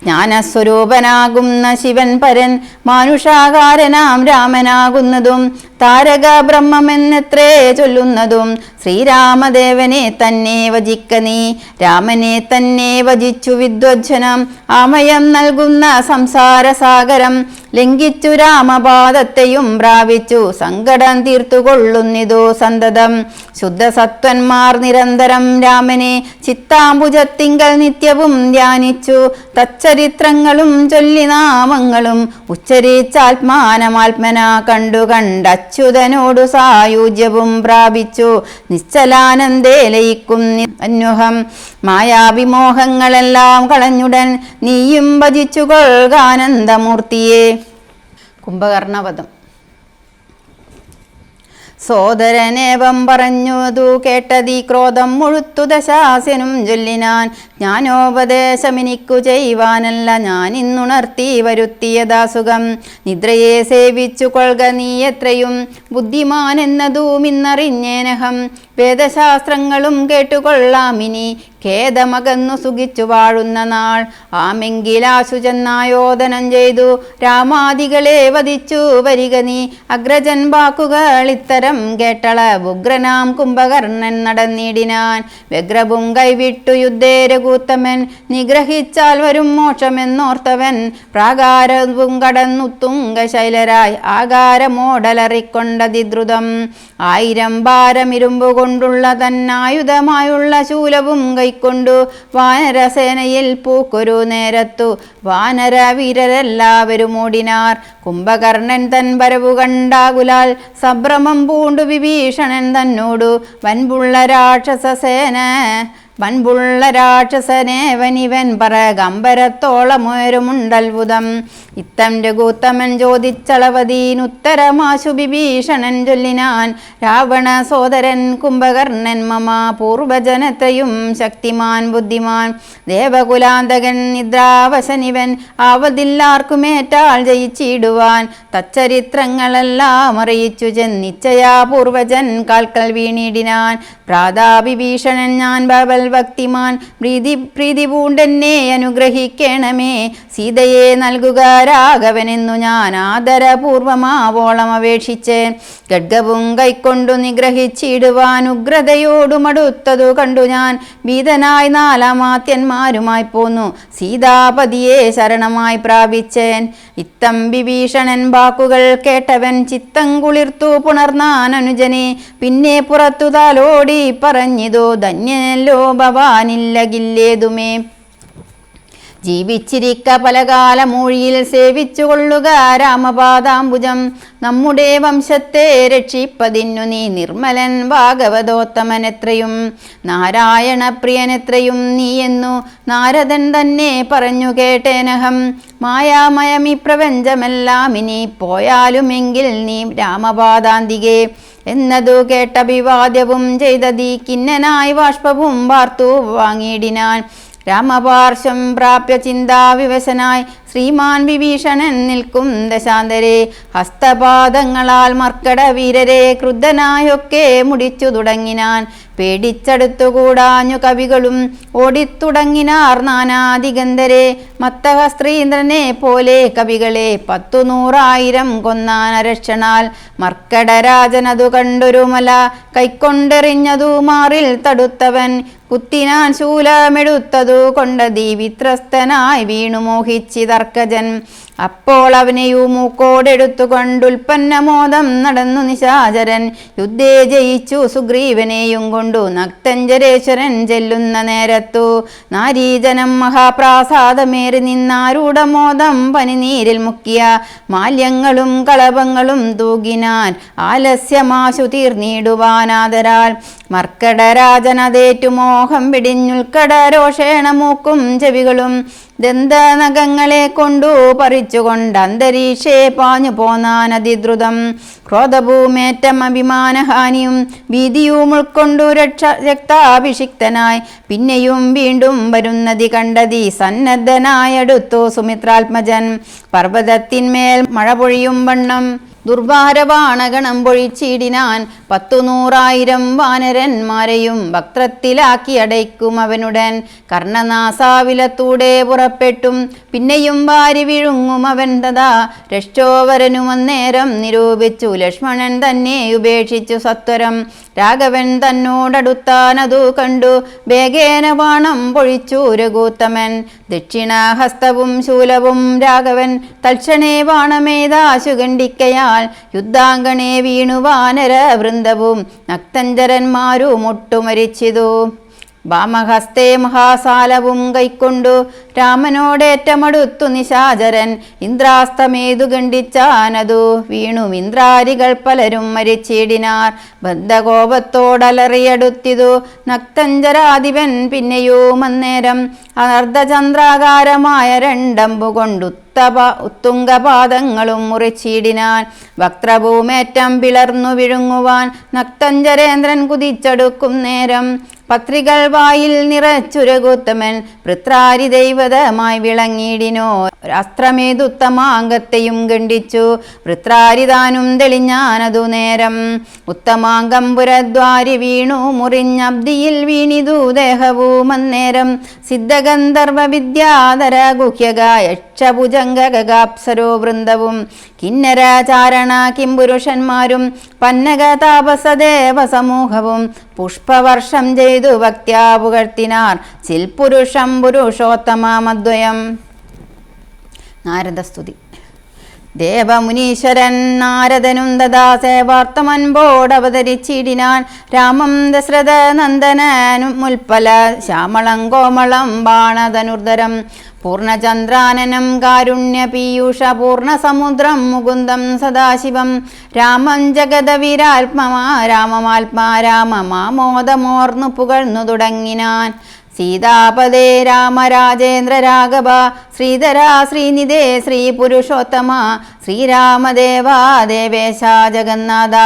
ജ്ഞാനസ്വരൂപനാകുന്ന ശിവൻ പരൻ മാനുഷാകാരനാം രാമനാകുന്നതും താരക ബ്രഹ്മമെന്നെത്രേ ചൊല്ലുന്നതും. ശ്രീരാമദേവനെ തന്നെ വജിക്ക നീ. രാമനെ തന്നെ വജിച്ചു വിദ്വജ്ജനം ആമയം നൽകുന്ന സംസാരസാഗരം ലംഘിച്ചു രാമപാദത്തെയും പ്രാപിച്ചു സങ്കടം തീർത്തുകൊള്ളുന്നിതോ സന്തതം. ശുദ്ധസത്വന്മാർ നിരന്തരം രാമനെ ചിത്താംബുജത്തിങ്കൽ നിത്യവും ധ്യാനിച്ചു. തച്ചരിത്രങ്ങളും ചൊല്ലി നാമങ്ങളും ഉച്ചരിച്ചാത്മാനമാത്മന കണ്ടു കണ്ടച്യുതനോടു സായുജ്യവും പ്രാപിച്ചു നിശ്ചലാനന്ദേ ലയിക്കും അന്വഹം. മായാവിമോഹങ്ങളെല്ലാം കളഞ്ഞുടൻ നീയും ഭജിച്ചു കൊൾകാനന്ദമൂർത്തിയെ. കുംഭകർണവധം. സോദരനേവം പറഞ്ഞതു കേട്ടതീ ക്രോധം മുഴുത്തു ദശാസ്യനും ചൊല്ലിനാൻ. ജ്ഞാനോപദേശമെനിക്കു ചെയ്യുവാനല്ല ഞാൻ ഇന്നുണർത്തി വരുത്തിയതാസുഖം. നിദ്രയെ സേവിച്ചു കൊൾക നീ എത്രയും ബുദ്ധിമാൻ എന്നതും ഇന്നറിഞ്ഞേനഹം. വേദശാസ്ത്രങ്ങളും കേട്ടുകൊള്ളാമിനി ഖേദമകന്നു സുഖിച്ചു വാഴുന്ന നാൾ. ആമെങ്കിലാശു ചെന്നായോധനം ചെയ്തു രാമാദികളെ വധിച്ചു വരിക നീ. അഗ്രജൻ വാക്കുകൾ ഇത്തരം കേട്ടള ഉഗ്രനാം കുംഭകർണൻ നടന്നിടിനാൻ. വ്യഗ്രവും കൈവിട്ടു യുദ്ധേ രഘുത്തമൻ നിഗ്രഹിച്ചാൽ വരും മോക്ഷമെന്നോർത്തവൻ. പ്രാകാരവും കടന്നുത്തുങ്ക ശൈലരായി ആകാരമോടലറിക്കൊണ്ടതിദ്രുതം. 1000 ഭാരമിരുമ്പു കൊണ്ടുള്ള തന്നായുധമായുള്ള ശൂലവും കൈക്കൊണ്ടു വാനരസേനയിൽ പൂക്കൊരു നേരത്തു വാനര വീരരെല്ലാവരും ഓടിനാർ. കുംഭകർണൻ തൻ വരവു കണ്ടാകുലാൽ സഭ്രമം പൂണ്ടു വിഭീഷണൻ തന്നോടു വൻപുള്ള രാക്ഷസനേവനിവൻ പറകമ്പരത്തോളമുയരുമുണ്ടത്ഭുതം. ഇത്തം രഘുത്തമൻ ചോദിച്ചളവതീനുത്തരമാശു വിഭീഷണൻ ചൊല്ലിനാൻ. രാവണ സോദരൻ കുംഭകർണൻ മമ പൂർവജനത്രയും ശക്തിമാൻ ബുദ്ധിമാൻ. ദേവകുലാന്തകൻ നിദ്രാവശനിവൻ ആവതില്ലാർക്കുമേറ്റാൾ ജയിച്ചിടുവാൻ. തച്ചരിത്രങ്ങളെല്ലാം അറിയിച്ചു ചെന്നിച്ചയാ പൂർവജൻ കാൽക്കൽ വീണിടിനാൻ. ഭ്രാതാവിഭീഷണൻ ഞാൻ ബബൽ ഭക്തിമാൻ പ്രീതി പൂണ്ടെന്നെ അനുഗ്രഹിക്കണമേ. സീതയെ നൽകുക രാഘവനെന്നു ഞാൻ ആദരപൂർവമാവോളം അപേക്ഷിച്ചേൻ. ഖഡ്ഗവും കൈക്കൊണ്ടു നിഗ്രഹിച്ചിടുവാൻ ഉഗ്രതയോടുമടുത്തതു കണ്ടു ഞാൻ. ഭീതനായി 4 മാത്യന്മാരുമായി പോന്നു സീതാപതിയെ ശരണമായി പ്രാപിച്ചേൻ. ഇത്തം വിഭീഷണൻ വാക്കുകൾ കേട്ടവൻ ചിത്തം കുളിർത്തു പുണർന്നാൻ അനുജനെ. പിന്നെ പുറത്തു താലോടി പറഞ്ഞിതോ ധന്യനല്ലോ ഭവാനില്ലകില്ലേതുമേ. ജീവിച്ചിരിക്ക പലകാലമൂഴിയിൽ സേവിച്ചു കൊള്ളുക രാമപാദാംബുജം. നമ്മുടെ വംശത്തെ രക്ഷിപ്പതിന്നു നീ നിർമ്മലൻ ഭാഗവതോത്തമനെത്രയും നാരായണ പ്രിയനെത്രയും നീയെന്നു നാരദൻ തന്നെ പറഞ്ഞു കേട്ടേനഹം. മായാമയമി പ്രപഞ്ചമെല്ലാം ഇനി പോയാലുമെങ്കിൽ നീ രാമപാദാന്തികേ എന്നതു കേട്ടഭിവാദ്യവും ചെയ്തതീ കിന്നനായി ബാഷ്പവും വാർത്തു വാങ്ങിയിടിനാൻ. രാമപാർശ്വം പ്രാപ്യ ചിന്താവിവശനായി ശ്രീമാൻ വിഭീഷണൻ നിൽക്കും ദശാന്തരെ. ഹസ്തപാദങ്ങളാൽ മർക്കട വീരരെ ക്രുദ്ധനായൊക്കെ മുടിച്ചു തുടങ്ങിനാൻ. പേടിച്ചടുത്തുകൂടാഞ്ഞു കവികളും ഓടിത്തുടങ്ങിനാർ നാനാദിഗന്ധരെ. മത്തഹസ്ത്രീന്ദ്രനെ പോലെ കവികളെ 10,100,000 കൊന്നാൻ അരക്ഷണാൽ. മർക്കടരാജനതു കണ്ടൊരു മല കൈക്കൊണ്ടെറിഞ്ഞതു മാറിൽ തടുത്തവൻ. കുത്തിനാൻ ശൂലമെടുത്തതു കൊണ്ടതീ വിത്രസ്തനായി വീണു മോഹിച്ചിതർക്കജൻ. അപ്പോൾ അവനെയു മൂക്കോടെടുത്തു കൊണ്ടുൽപ്പന്നമോദം നടന്നു നിശാചരൻ. യുദ്ധേ ജയിച്ചു സുഗ്രീവനെയും കൊണ്ടു നക്തഞ്ചരേശ്വരൻ ചെല്ലുന്ന നേരത്തു. നാരീജനം മഹാപ്രാസാദമേറി നിന്നാരൂഢമോദം പനിനീരിൽ മുക്കിയ മാല്യങ്ങളും കളഭങ്ങളും തൂകിനാൻ ആലസ്യമാശു തീർന്നിടുവാനാദരാൽ. മർക്കടരാജനതേറ്റു മോഹം പിടിഞ്ഞുൽക്കടരോഷേണ മൂക്കും ചെവികളും ദന്തനഖങ്ങളെ കൊണ്ടു പറിച്ചുകൊണ്ട് അന്തരീക്ഷേ പാഞ്ഞു പോന്നാൻ അതിദ്രുതം. ക്രോധഭൂമേറ്റം അഭിമാനഹാനിയും ഭീതിയും ഉൾക്കൊണ്ടു രക്താഭിഷിക്തനായി പിന്നെയും വീണ്ടും വരുന്നതി കണ്ടതി സന്നദ്ധനായടുത്തു സുമിത്രാത്മജൻ. പർവ്വതത്തിന്മേൽ മഴ പൊഴിയും വണ്ണം ദുർഭാരവാണഗണം പൊഴിച്ചിടിനാൻ. 10,100,000 വാനരന്മാരെയും വക്രത്തിലാക്കി അടയ്ക്കും അവനുടൻ. കർണനാസാവിലത്തൂടെ പുറപ്പെട്ടും പിന്നെയും വാരി വിഴുങ്ങും അവൻ തഥാ. രക്ഷോവരനും അന്നേരം നിരൂപിച്ചു ലക്ഷ്മണൻ തന്നെ ഉപേക്ഷിച്ചു സത്വരം. രാഘവൻ തന്നോടടുത്താനതു കണ്ടു വേഗേന ബാണം പൊഴിച്ചു രഘുത്തമൻ. ദക്ഷിണഹസ്തവും ശൂലവും രാഘവൻ തൽക്ഷണേ ബാണമേതാശു ഖണ്ഡിക്കയാൽ. യുദ്ധാംഗണേ വീണു വാനര വൃന്ദവും നക്തഞ്ചരന്മാരും ഒട്ടുമരിച്ചിതു. വാമഹസ്തേ മഹാസാലവും കൈക്കൊണ്ടു രാമനോടേറ്റമടുത്തു നിശാചരൻ. ഇന്ദ്രാസ്തമേതു ഖണ്ഡിച്ചാനതു വീണു ഇന്ദ്രാരികൾ പലരും മരിച്ചിടിനാർ. ബദ്ധകോപത്തോടലറിയടുത്തിതു നക്തഞ്ചരാധിപൻ പിന്നെയും അന്നേരം. അർദ്ധചന്ദ്രാകാരമായ 2 അമ്പു കൊണ്ടു ഉത്തുംഗപാദങ്ങളും മുറിച്ചിടിനാൻ. വക്രഭൂമേറ്റം പിളർന്നു വിഴുങ്ങുവാൻ നക്തഞ്ചരേന്ദ്രൻ കുതിച്ചടുക്കും നേരം. പത്രികൾ വായിൽ നിറച്ചുരകുത്തമൻ പൃത്രാരി ദൈവതമായി വിളങ്ങിയിടിനോ അസ്ത്രമേതുത്തമാംഗത്തെയും ഗണ്ഡിച്ചു പൃത്രാരിതാനും തെളിഞ്ഞാനതു നേരം ഉത്തമാംഗം പുരദ്വാരി വീണു മുറിഞ്ഞബ്ദിയിൽ വീണിതു ദേഹവും അന്നേരം സിദ്ധഗന്ധർവ വിദ്യാധര ഗുഹ്യക യക്ഷഭുജംഗകാപ്സരോ വൃന്ദവും കിന്നരചാരണ കിംപുരുഷന്മാരും പന്നക താപസദേവ സമൂഹവും പുഷ്പവർഷം ചെയ്തു ഭക്ത്യാ പുകഴ്ത്തിനാർ ചിൽപുരുഷം പുരുഷോത്തമദ്വയം. നാരദസ്തുതി. ദേവമുനീശ്വരൻ നാരദനും തഥാ സേവാർത്ഥമൻപോടവതരിച്ചിടിനാൻ രാമം ദശരഥ നന്ദനനും മുൽപ്പല ശ്യാമളം കോമളം ബാണധനുർധരം പൂർണ്ണചന്ദ്രാനനം കാരുണ്യപീയൂഷ പൂർണ്ണസമുദ്രം മുകുന്ദം സദാശിവം രാമം ജഗദവീരാത്മമാ രാമമാത്മാ രാമമാമോദമോർന്നു പുകഴ്ന്നു തുടങ്ങിനാൻ. സീതാപദേ രാമരാജേന്ദ്ര രാഘവ ശ്രീധര ശ്രീനിധേ ശ്രീ പുരുഷോത്തമ ശ്രീരാമദേവാ ദേവേശ ജഗന്നാഥ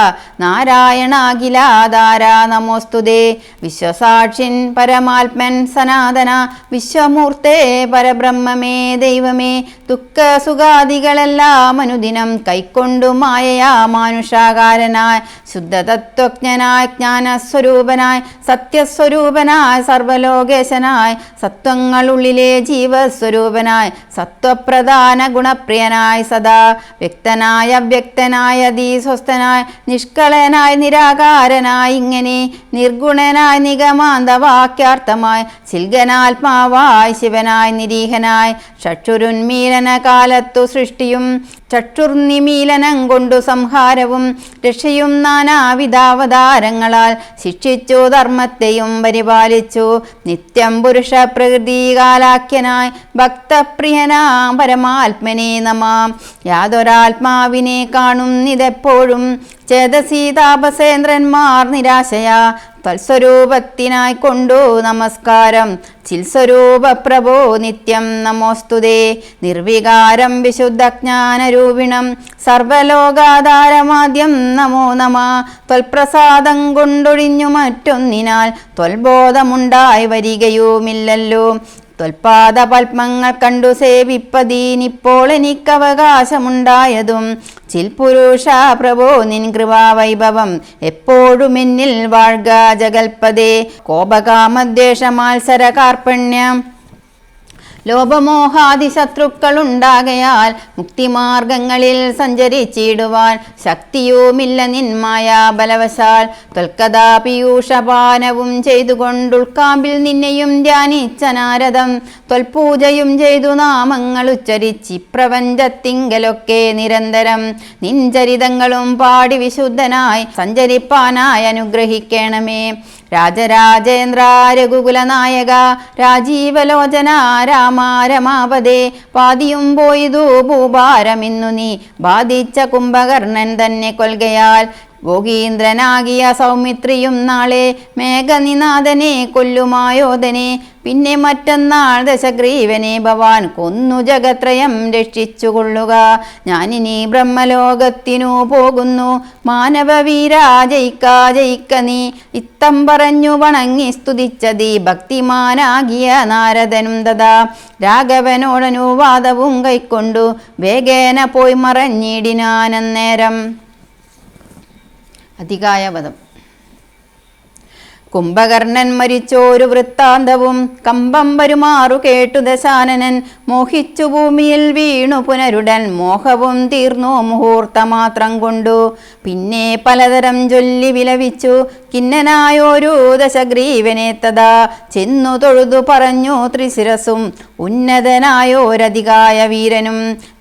നാരായണാഖിലാധാര നമോസ്തുതേ. വിശ്വസാക്ഷിൻ പരമാത്മൻ സനാതന വിശ്വമൂർത്തേ പരബ്രഹ്മമേ ദൈവമേ ദുഃഖസുഖാദികളെല്ലാം അനുദിനം കൈക്കൊണ്ടു മായയാ മാനുഷാകാരനായി ശുദ്ധതത്വജ്ഞനായി ജ്ഞാനസ്വരൂപനായി സത്യസ്വരൂപനായി സർവലോകേശനായി സത്വങ്ങളുള്ളിലെ ജീവസ്വരൂപനായി സത്വപ്രധാന ഗുണപ്രിയനായി സദാ വ്യക്തനായ അവ്യക്തനായ അധീസ്വസ്ഥനായി നിഷ്കളനായി നിരാകാരനായി ഇങ്ങനെ നിർഗുണനായി നിഗമാന്തവാക്യാർത്ഥമായി ചിൽഗനാത്മാവായി ശിവനായി നിരീഹനായി ചക്ഷുരുന്മീലന കാലത്തു സൃഷ്ടിയും ചക്ഷുർനിമീലനം കൊണ്ടു സംഹാരവും രക്ഷയും നാനാവിധാവതാരങ്ങളാൽ ശിക്ഷിച്ചു ധർമ്മത്തെയും പരിപാലിച്ചു നിത്യം പുരുഷ പ്രകൃതികാലാഖ്യനായി ഭക്തപ്രിയനാം പരമാത്മനെ നമാം. യാതൊരാത്മാവിനെ കാണുന്നിതെപ്പോഴും ചേതസീ താപസേന്ദ്രന്മാർ നിരാശയാ തൽസ്വരൂപത്തിനായി കൊണ്ടു നമസ്കാരം ചിൽസ്വരൂപ പ്രഭോ നിത്യം നമോസ്തുതേ. നിർവികാരം വിശുദ്ധജ്ഞാനരൂപിണം സർവലോകാധാരമാദ്യം നമോ നമ. ത്വൽപ്രസാദം കൊണ്ടൊഴിഞ്ഞു മറ്റൊന്നിനാൽ ത്വൽബോധമുണ്ടായി വരികയുമില്ലല്ലോ. ത്വൽപാദ പത്മങ്ങൾ കണ്ടു സേവിപ്പതീനിപ്പോൾ എനിക്കവകാശമുണ്ടായതും ചിൽപുരുഷ പ്രഭോ നിൻ കൃപാവൈഭവം എപ്പോഴും എന്നിൽ വാഴ്ക ജഗൽപദേ. കോപകാമദ്വേഷ മാത്സര കാർപ്പണ്യം ലോപമോഹാദിശത്രുക്കളുണ്ടാകയാൽ മുക്തിമാർഗങ്ങളിൽ സഞ്ചരിച്ചിടുവാൻ ശക്തിയുമില്ല നിന്മായ ബലവശാൽ ത്വൽക്കഥാ പീയൂഷപാനവും ചെയ്തുകൊണ്ടുൾക്കാമ്പിൽ നിന്നെയും ധ്യാനിച്ച നാരദം ത്വൽപൂജയും ചെയ്തു നാമങ്ങൾ ഉച്ചരിച്ചി പ്രപഞ്ചത്തിങ്കലൊക്കെ നിരന്തരം നിൻചരിതങ്ങളും പാടി വിശുദ്ധനായി സഞ്ചരിപ്പാനായി അനുഗ്രഹിക്കണമേ. രാജരാജേന്ദ്ര രഘുകുലനായക രാജീവലോചന രാമ രമാപദേ പാതിയും പോയതു ഭൂഭാരമിന്നു നീ ബാധിച്ച കുംഭകർണൻ തന്നെ കൊൽകയാൽ ഭോഗീന്ദ്രനാകിയ സൗമിത്രിയും നാളെ മേഘനിനാഥനെ കൊല്ലുമായോധനെ പിന്നെ മറ്റന്നാൾ ദശഗ്രീവനെ ഭവാൻ കൊന്നു ജഗത്രയം രക്ഷിച്ചുകൊള്ളുക. ഞാനിനി ബ്രഹ്മലോകത്തിനു പോകുന്നു മാനവവീരാ ജയിക്ക ജയിക്ക നീ ഇത്തം പറഞ്ഞു വണങ്ങി സ്തുതിച്ചതീ ഭക്തിമാനാകിയ നാരദനും തഥാ രാഘവനോടനുവാദവും കൈക്കൊണ്ടു വേഗേന പോയി മറഞ്ഞിടിനാനന്നേരം. അധികായവധം. കുംഭകർണൻ മരിച്ചോരു വൃത്താന്തവും കമ്പം വരുമാറു കേട്ടു ദശാനനൻ മോഹിച്ചു ഭൂമിയിൽ വീണു പുനരുടൻ മോഹവും തീർന്നു മുഹൂർത്തമാത്രം കൊണ്ടു. പിന്നെ പലതരം ചൊല്ലി വിലപിച്ചു കിന്നനായോരു ദശഗ്രീവനെ തഥാ ചെന്നു തൊഴുതു പറഞ്ഞു ത്രിശിരസും ഉന്നതനായോരധികായ വീരനും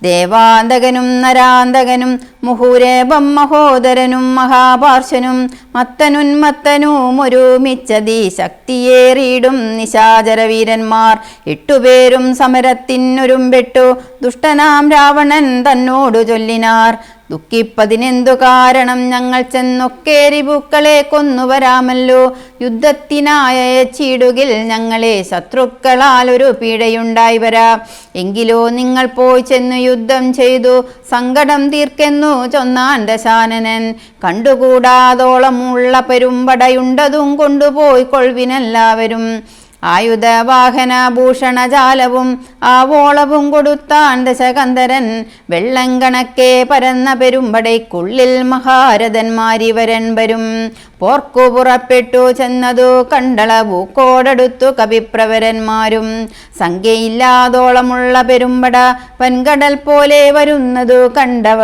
ദേവാന്തകനും നരാന്തകനും മുഹുരേപം മഹോദരനും മഹാപാർശ്വനും മത്തനുന്മത്തനും ഒരുമിച്ചതി ശക്തിയേറിയിടും നിശാചരവീരന്മാർ 8 പേരും സമരത്തിനൊരുമ്പെട്ടു ദുഷ്ടനാം രാവണൻ തന്നോടു ചൊല്ലിനാർ ദുഃഖിപ്പതിനെന്തു കാരണം? ഞങ്ങൾ ചെന്നൊക്കെ രിപുക്കളെ കൊന്നുവരാമല്ലോ. യുദ്ധത്തിനായച്ചിടുകിൽ ഞങ്ങളെ ശത്രുക്കളാൽ ഒരു പീഡയുണ്ടായി വരാം. എങ്കിലോ നിങ്ങൾ പോയി ചെന്നു യുദ്ധം ചെയ്തു സങ്കടം തീർക്കെന്നു ചൊന്നാൻ ദശാനനൻ. കണ്ടുകൂടാതോളമുള്ള പെരുമ്പടയുണ്ടതും കൊണ്ടുപോയി കൊൾവിനെല്ലാവരും. ആയുധവാഹന ഭൂഷണജാലവും ആവോളവും കൊടുത്താൻ ദശകന്ധരൻ. വെള്ളം കണക്കെ പരന്ന പെരുമ്പടയ്ക്കുള്ളിൽ മഹാരഥന്മാരിവരൻ വരും. പോർക്കു പുറപ്പെട്ടു ചെന്നതു കണ്ടളവൂക്കോടടുത്തു കവിപ്രവരന്മാരും. സംഖ്യയില്ലാതോളമുള്ള പെരുമ്പട വൻകടൽ പോലെ വരുന്നതു കണ്ടവ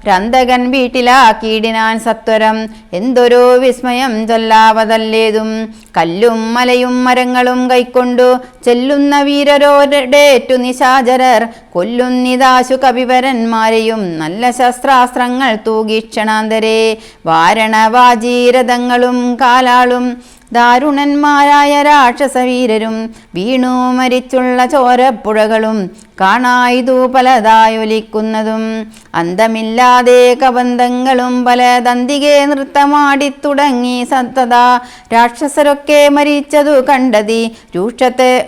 രന്തകൻ വീട്ടിലാക്കിയിടിനാൻ സത്വരം. എന്തൊരു വിസ്മയം ചൊല്ലാവതല്ലേതും. കല്ലും മലയും മരങ്ങളും കൈക്കൊണ്ടു ചെല്ലുന്ന വീരരോടേറ്റു നിശാചരർ കൊല്ലുന്നിതാശു കവിവരന്മാരെയും നല്ല ശസ്ത്രാസ്ത്രങ്ങൾ തൂകീക്ഷണാന്തരേ. വാരണവാജീരഥങ്ങളും കാലാളും ദാരുണന്മാരായ രാക്ഷസവീരരും വീണു മരിച്ചുള്ള ചോരപ്പുഴകളും കാണായിതു പലതായൊലിക്കുന്നതും. അന്തമില്ലാതെ കബന്ധങ്ങളും പല ദന്തികെ നൃത്തമാടിത്തുടങ്ങി സത്തതാ. രാക്ഷസരൊക്കെ മരിച്ചതു കണ്ടതി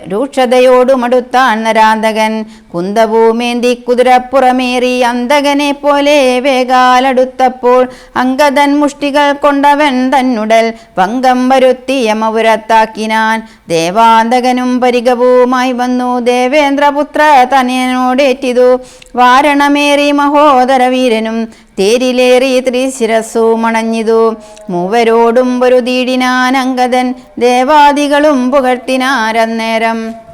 രൂക്ഷതയോടുമടുത്താൻ നരാന്തകൻ. കുന്തഭൂമേന്തി കുതിരപ്പുറമേറി അന്തകനെ പോലെ വേഗാലടുത്തപ്പോൾ അങ്കദൻ മുഷ്ടികൾ കൊണ്ടവൻ തന്നുടൽ ഭംഗം വരുത്തിയമപുരത്താക്കിനാൻ. ദേവാന്തകനും പരിഗവുമായി വന്നു ദേവേന്ദ്രപുത്ര തനയനോടേറ്റിതു. വാരണമേറി മഹോദര വീരനും തേരിലേറി ത്രിശിരസ്സു മണഞ്ഞിതു. മൂവരോടും പൊരുതീടിനാൻ അങ്കദൻ ദേവാദികളും പുകഴ്ത്തിനാരന്നേരം.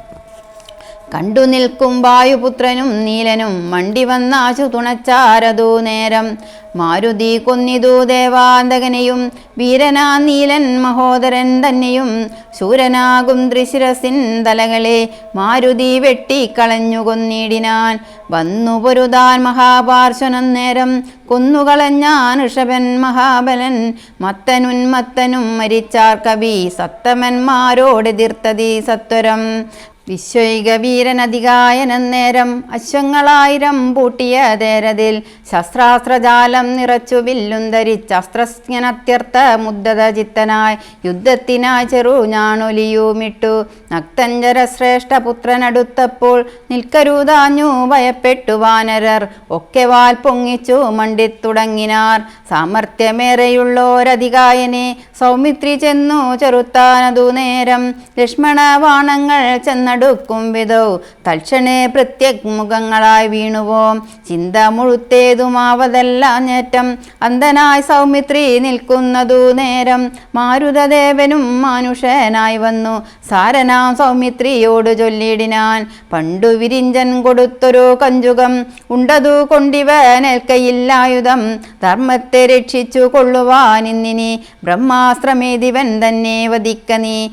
കണ്ടു നിൽക്കും വായുപുത്രനും നീലനും മണ്ടി വന്നാശു തുണച്ചാരതു നേരം. മാരുതി കൊന്നിതു ദേവാന്തകനെയും വീരനാ നീലൻ മഹോദരൻ തന്നെയും. ശൂരനാകും ത്രിശിരസിൻ തലകളെ മാരുതി വെട്ടിക്കളഞ്ഞു കൊന്നിടിനാൻ. വന്നു പൊരുതാൻ മഹാപാർശ്വനന്നേരം കൊന്നുകളഞ്ഞാൻ ഋഷഭൻ മഹാബലൻ. മത്തനും മരിച്ചാർ കവി സത്തമന്മാരോടെതിർത്തതി സത്വരം. വിശ്വൈക വീരനധികായനന്നേരം അശ്വങ്ങളായിരം പൂട്ടിയ തേരതിൽ ശസ്ത്രാസ്ത്രജാലം നിറച്ചു വില്ലും ധരിച്ചസ്ത്രജ്ഞനത്യർത്ഥ മുദ്ദത ചിത്തനായി യുദ്ധത്തിനായി ചെറു ഞാണൊലിയുമിട്ടു. നക്തഞ്ചര ശ്രേഷ്ഠ പുത്രനടുത്തപ്പോൾ നിൽക്കരുതാഞ്ഞു ഭയപ്പെട്ടു വാനരർ. ഒക്കെ വാൽ പൊങ്ങിച്ചു മണ്ടിത്തുടങ്ങിനാർ. സാമർഥ്യമേറെയുള്ളോരധികായനെ സൗമിത്രി ചെന്നു ചെറുത്താനതു നേരം. ലക്ഷ്മണവാണങ്ങൾ ചെന്നടുക്കും വിധൗ തൽക്ഷണേ പ്രത്യഗ്മുഖങ്ങളായി വീണുപോം. ചിന്ത മുഴുത്തേതുമാവതല്ലാഞ്ഞേറ്റം അന്ധനായി സൗമിത്രി നിൽക്കുന്നതു നേരം. മാരുതദേവനും മാനുഷനായി വന്നു സാരനാം സൗമിത്രിയോട് ചൊല്ലിടിനാൻ. പണ്ടു വിരിഞ്ചൻ കൊടുത്തൊരു കഞ്ചുകം ഉണ്ടതു കൊണ്ടിവനേൽക്കയില്ലായുധം. ധർമ്മത്തെ രക്ഷിച്ചു കൊള്ളുവാനിന്നിനി ബ്രഹ്മാസ്ത്രമേതിവൻ തന്നെ വധിക്ക നീ.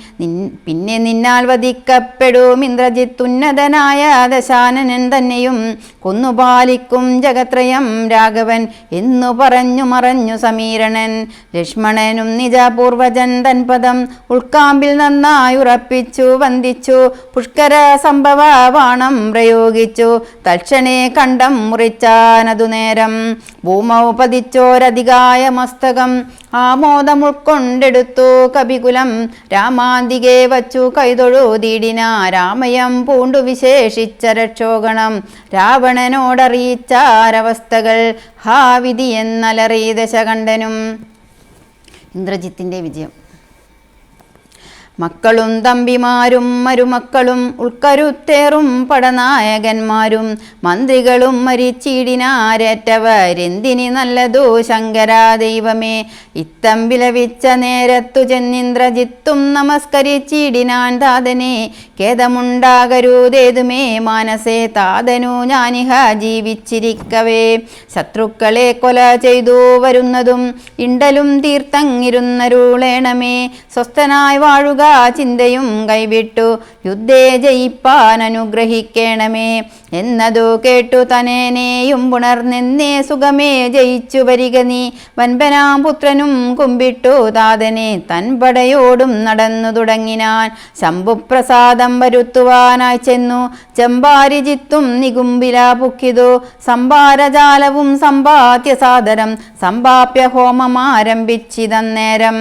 പിന്നെ നിന്നാൽ വധിക്കപ്പെടും ഇന്ദ്രജിത്തുന്നതനായ ദശാനനൻ തന്നെയും. കൊന്നുപാലിക്കും ജഗത്രയം രാഘവൻ എന്നു പറഞ്ഞു മറഞ്ഞു സമീരണൻ. ലക്ഷ്മണനും നിജപൂർവജൻ തൻപദം ഉൾക്കാമ്പിൽ നന്നായി ഉറപ്പിച്ചു വന്ദിച്ചു. പുഷ്കര സംഭവ ബാണം പ്രയോഗിച്ചു തൽക്ഷണേ കണ്ടം മുറിച്ചാനതു നേരം. ഭൂമൗ പതിച്ചോരധികായ മസ്തകം ആമോദമുൾക്കൊണ്ടെടുത്തു കപികുലം. രാമാന്തികെ വച്ചു കൈതൊഴുതിടിന രാമയം പൂണ്ടു വിശേഷിച്ച രക്ഷോഗണം. രാവണനോടറിയിച്ചാരവസ്ഥകൾ ഹാ വിധി എന്നലറി ദശകണ്ഠനും. ഇന്ദ്രജിത്തിന്റെ വിജയം. മക്കളും തമ്പിമാരും മരുമക്കളും ഉൾക്കരുത്തേറും പടനായകന്മാരും മന്ത്രികളും മരിച്ചിടിനാരേറ്റവരെന്തിനി നല്ലതു ശങ്കരാ ദൈവമേ. ഇത്തം വിലപിച്ച നേരത്തു ചെന്നിന്ദ്രജിത്തും നമസ്കരിച്ചിടിനാൻ താതനെ. ഖേദമുണ്ടാകരുതേതുമേ മാനസേ താതനു ഞാനിഹ ജീവിച്ചിരിക്കവേ. ശത്രുക്കളെ കൊല ചെയ്തു വരുന്നതും ഇണ്ടലും തീർത്തങ്ങിരുന്നരുളേണമേ. സ്വസ്ഥനായി വാഴുക ചിന്തയും കൈവിട്ടു യുദ്ധേ ജയിപ്പാൻ അനുഗ്രഹിക്കണമേ എന്നതു കേട്ടു തനേനെയും പുണർന്നെന്നേ സുഖമേ ജയിച്ചു വരിക നീ. വൻപനാം പുത്രനും കുമ്പിട്ടു താതനെ തൻപടയോടും നടന്നു തുടങ്ങിനാൻ. ശംഭുപ്രസാദം വരുത്തുവാനായി ചെന്നു ചെമ്പാരിജിത്തും നികുംബില പുക്കിതു. സംഭാരജാലവും സമ്പാദ്യ സാദരം സംഭാപ്യ ഹോമമാരംഭിച്ചിതന്നേരം.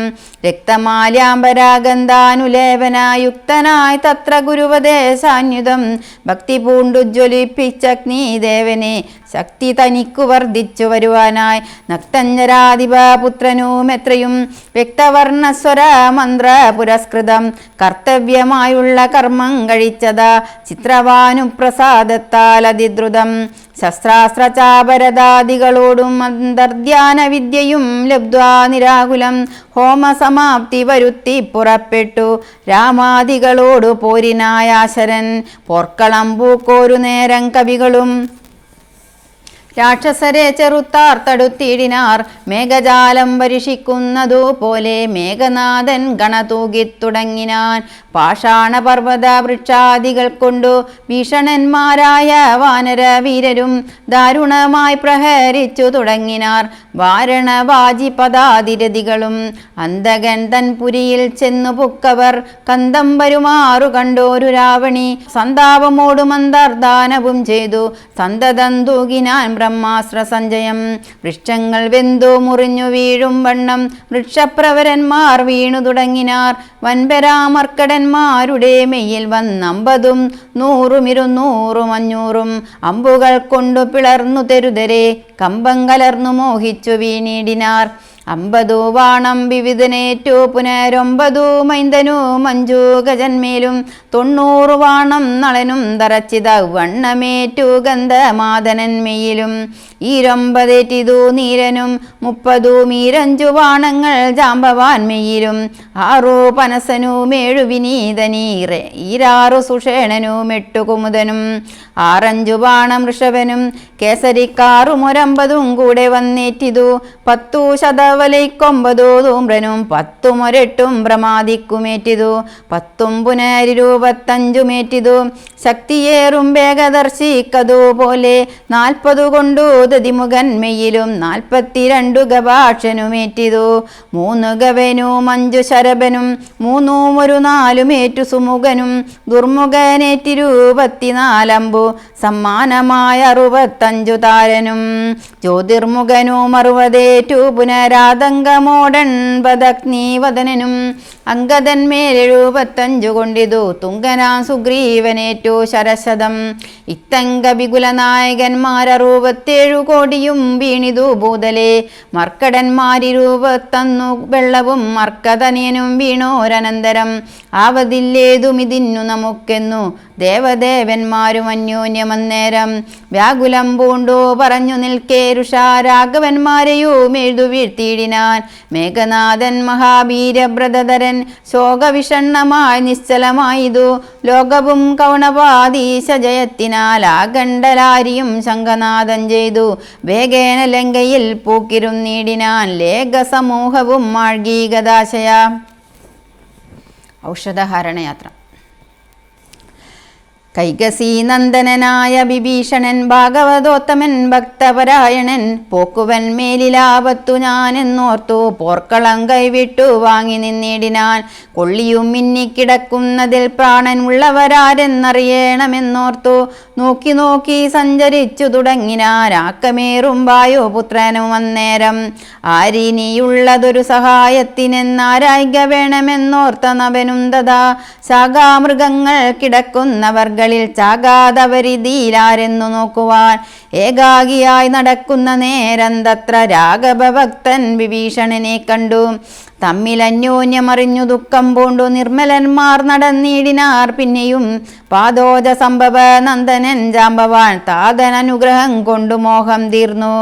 രക്തമാല്യാംബരാഗന്ധാനുലേപനായുക്തനായി തത്ര ഗുരുവദേശാന്യുതം ഭക്തി പൂണ്ടു ജ്വലിപ്പിച്ചഗ്നിദേവനെ ശക്തി തനിക്കു വർദ്ധിച്ചു വരുവാനായി. നക്തഞ്ജരാധിപ പുത്രനുമെത്രയും വ്യക്തവർണ്ണസ്വര മന്ത്ര പുരസ്കൃതം കർത്തവ്യമായുള്ള കർമ്മം കഴിച്ചതാ ചിത്രവാനുപ്രസാദത്താൽ അതിദ്രുതം. ശസ്ത്രാസ്ത്രചാപരദാദികളോടും അന്തർധ്യാന വിദ്യയും ലബ്ധ്വാ നിരാകുലം ഹോമസമാപ്തി വരുത്തി പുറപ്പെട്ടു രാമാദികളോടു പോരിനായാശരൻ. പോർക്കളം പൂക്കോരു നേരം കവികളും രാക്ഷസരെ ചെറുത്താർ തടുത്തിടിനാർ. മേഘജാലം പരിഷിക്കുന്നതു പോലെ മേഘനാഥൻ ഗണതൂകിത്തുടങ്ങിനാൻ. പാഷാണപർവ്വത വൃക്ഷാദികൾ കൊണ്ടു ഭീഷണന്മാരായ വാനര വീരരും ദാരുണമായി പ്രഹരിച്ചു തുടങ്ങിനാർ. വാരണവാജിപദാതിരതികളും അന്തകൻ തൻ പുരിയിൽ ചെന്നു പുക്കവർ. കന്തം വരുമാറു കണ്ടോരു രാവണി സന്താപമോടും അന്തർദാനവും ചെയ്തു. സന്തതം തൂകിനാൻ ബ്രഹ്മാസ്ത്ര സഞ്ജയം. വൃക്ഷങ്ങൾ വെന്തു മുറിഞ്ഞു വീഴും വണ്ണം വൃക്ഷപ്രവരന്മാർ വീണു തുടങ്ങിനാർ. വൻപരാമർക്കടന്മാരുടെ മെയ്യിൽ വന്നമ്പതും 100 200 500 അമ്പുകൾ കൊണ്ടു പിളർന്നു തെരുതരെ കമ്പം കലർന്നു മോഹിച്ചു വീണിടിനാർ. 50 വാണം വിവിധനേറ്റു പുനരൊമ്പതു മൈന്ദനു 5 ഗജന്മേലും 90 വാണം നളനും തറച്ചിത വണ്ണമേറ്റു ഗന്ധമാദനന്മയിലും. 29 നീരനും 30 മീരഞ്ചു വാണങ്ങൾ ജാമ്പവാൻ മെയ്യിലും. 6 പനസനും 7 വിനീതനീറെ 6 സുഷേണനും 8 കുമുദനും. 6 വാണം ഋഷഭനും കേസരിക്കാറും 9 കൂടെ വന്നേറ്റിതു. 10 ശതവലൈക്കൊമ്പതു ധൂമ്രനും 10 8 ഭ്രമാദിക്കുമേറ്റിതു. 10 പുനരിരുപത്തഞ്ചുമേറ്റിതു. ശക്തിയേറും വേഗദർശിക്കതുപോലെ 40 കൊണ്ടു ദതിമുഖൻ മെയ്യിലും 42 ഗവാക്ഷനുമേറ്റിതു. 3 ഗവനും 5 ശരഭനും 3 ഒരു 4 മേറ്റു സുമുഖനും. ദുർമുഖനേറ്റിരുപത്തിനാല് അമ്പു സമ്മാനമായ 65 താരനും. ജ്യോതിർമുഖനും 60 പുനരാതങ്കമോടൻ പദഗ്നിവദനനും. അങ്കദന്മേൽ 75 കൊണ്ടിതു തുങ്കനാം സുഗ്രീവനേറ്റു ശരശതം. ഇത്തങ്ക വികുല നായകന്മാർ 67 കോടിയും വീണിതു ഭൂതലേ. മർക്കടന്മാരിരുപത്തൊന്നു വെള്ളവും മർക്കതനിയനും വീണോരനന്തരം. ആവതില്ലേതുമിതിന്നു നമുക്കെന്നു ദേവദേവന്മാരും അന്യോന്യമന്നേരം. വ്യാകുലം പൂണ്ടു പറഞ്ഞു നിൽക്കേ ഋഷാരാഘവന്മാരെയും എഴുതു വീഴ്ത്തിയിടിനാൻ. മേഘനാഥൻ മഹാവീരബ്രതധരൻ ശോകവിഷണ്ണമായി നിശ്ചലമായതു. ലോകവും കൗണപാദീശ ജയത്തിനാൽ ആകണ്ഡലാരിയും ശംഖനാദം ചെയ്തു. വേഗേന ലങ്കയിൽ പൂക്കിരുന്നീടിനാൻ ലേഖ സമൂഹവും മാഴ്ഗീകദാശയ. ഔഷധഹരണയാത്ര. കൈകസി നന്ദനനായ വിഭീഷണൻ ഭാഗവതോത്തമൻ ഭക്തപരായണൻ. പോക്കുവൻ മേലിലാപത്തു ഞാനെന്നോർത്തു പോർക്കളം കൈവിട്ടു വാങ്ങി നിന്നിടിനാൻ. കൊള്ളിയും മിന്നിക്കിടക്കുന്നതിൽ പ്രാണൻ ഉള്ളവരാരെന്നറിയണമെന്നോർത്തു നോക്കി നോക്കി സഞ്ചരിച്ചു തുടങ്ങിനാൻ. ആക്കമേറും വായുപുത്രനും അന്നേരം. ആരിനിയുള്ളതൊരു സഹായത്തിനെന്നാരായിക വേണമെന്നോർത്ത നവനും തഥാ. ശാഖാമൃഗങ്ങൾ കിടക്കുന്നവർ ചാകാതവരിതിയിലാരെന്നു നോക്കുവാൻ. ഏകാകിയായി നടക്കുന്ന നേരം തത്ര രാഘവഭക്തൻ വിഭീഷണനെ കണ്ടു. തമ്മിൽ അന്യോന്യമറിഞ്ഞു ദുഃഖം പൂണ്ടു നിർമ്മലന്മാർ നടന്നിടിനാർ. പിന്നെയും പാദോജ സംഭവ നന്ദനൻ ജാമ്പവാൻ താതൻ അനുഗ്രഹം കൊണ്ടു മോഹം തീർന്നു.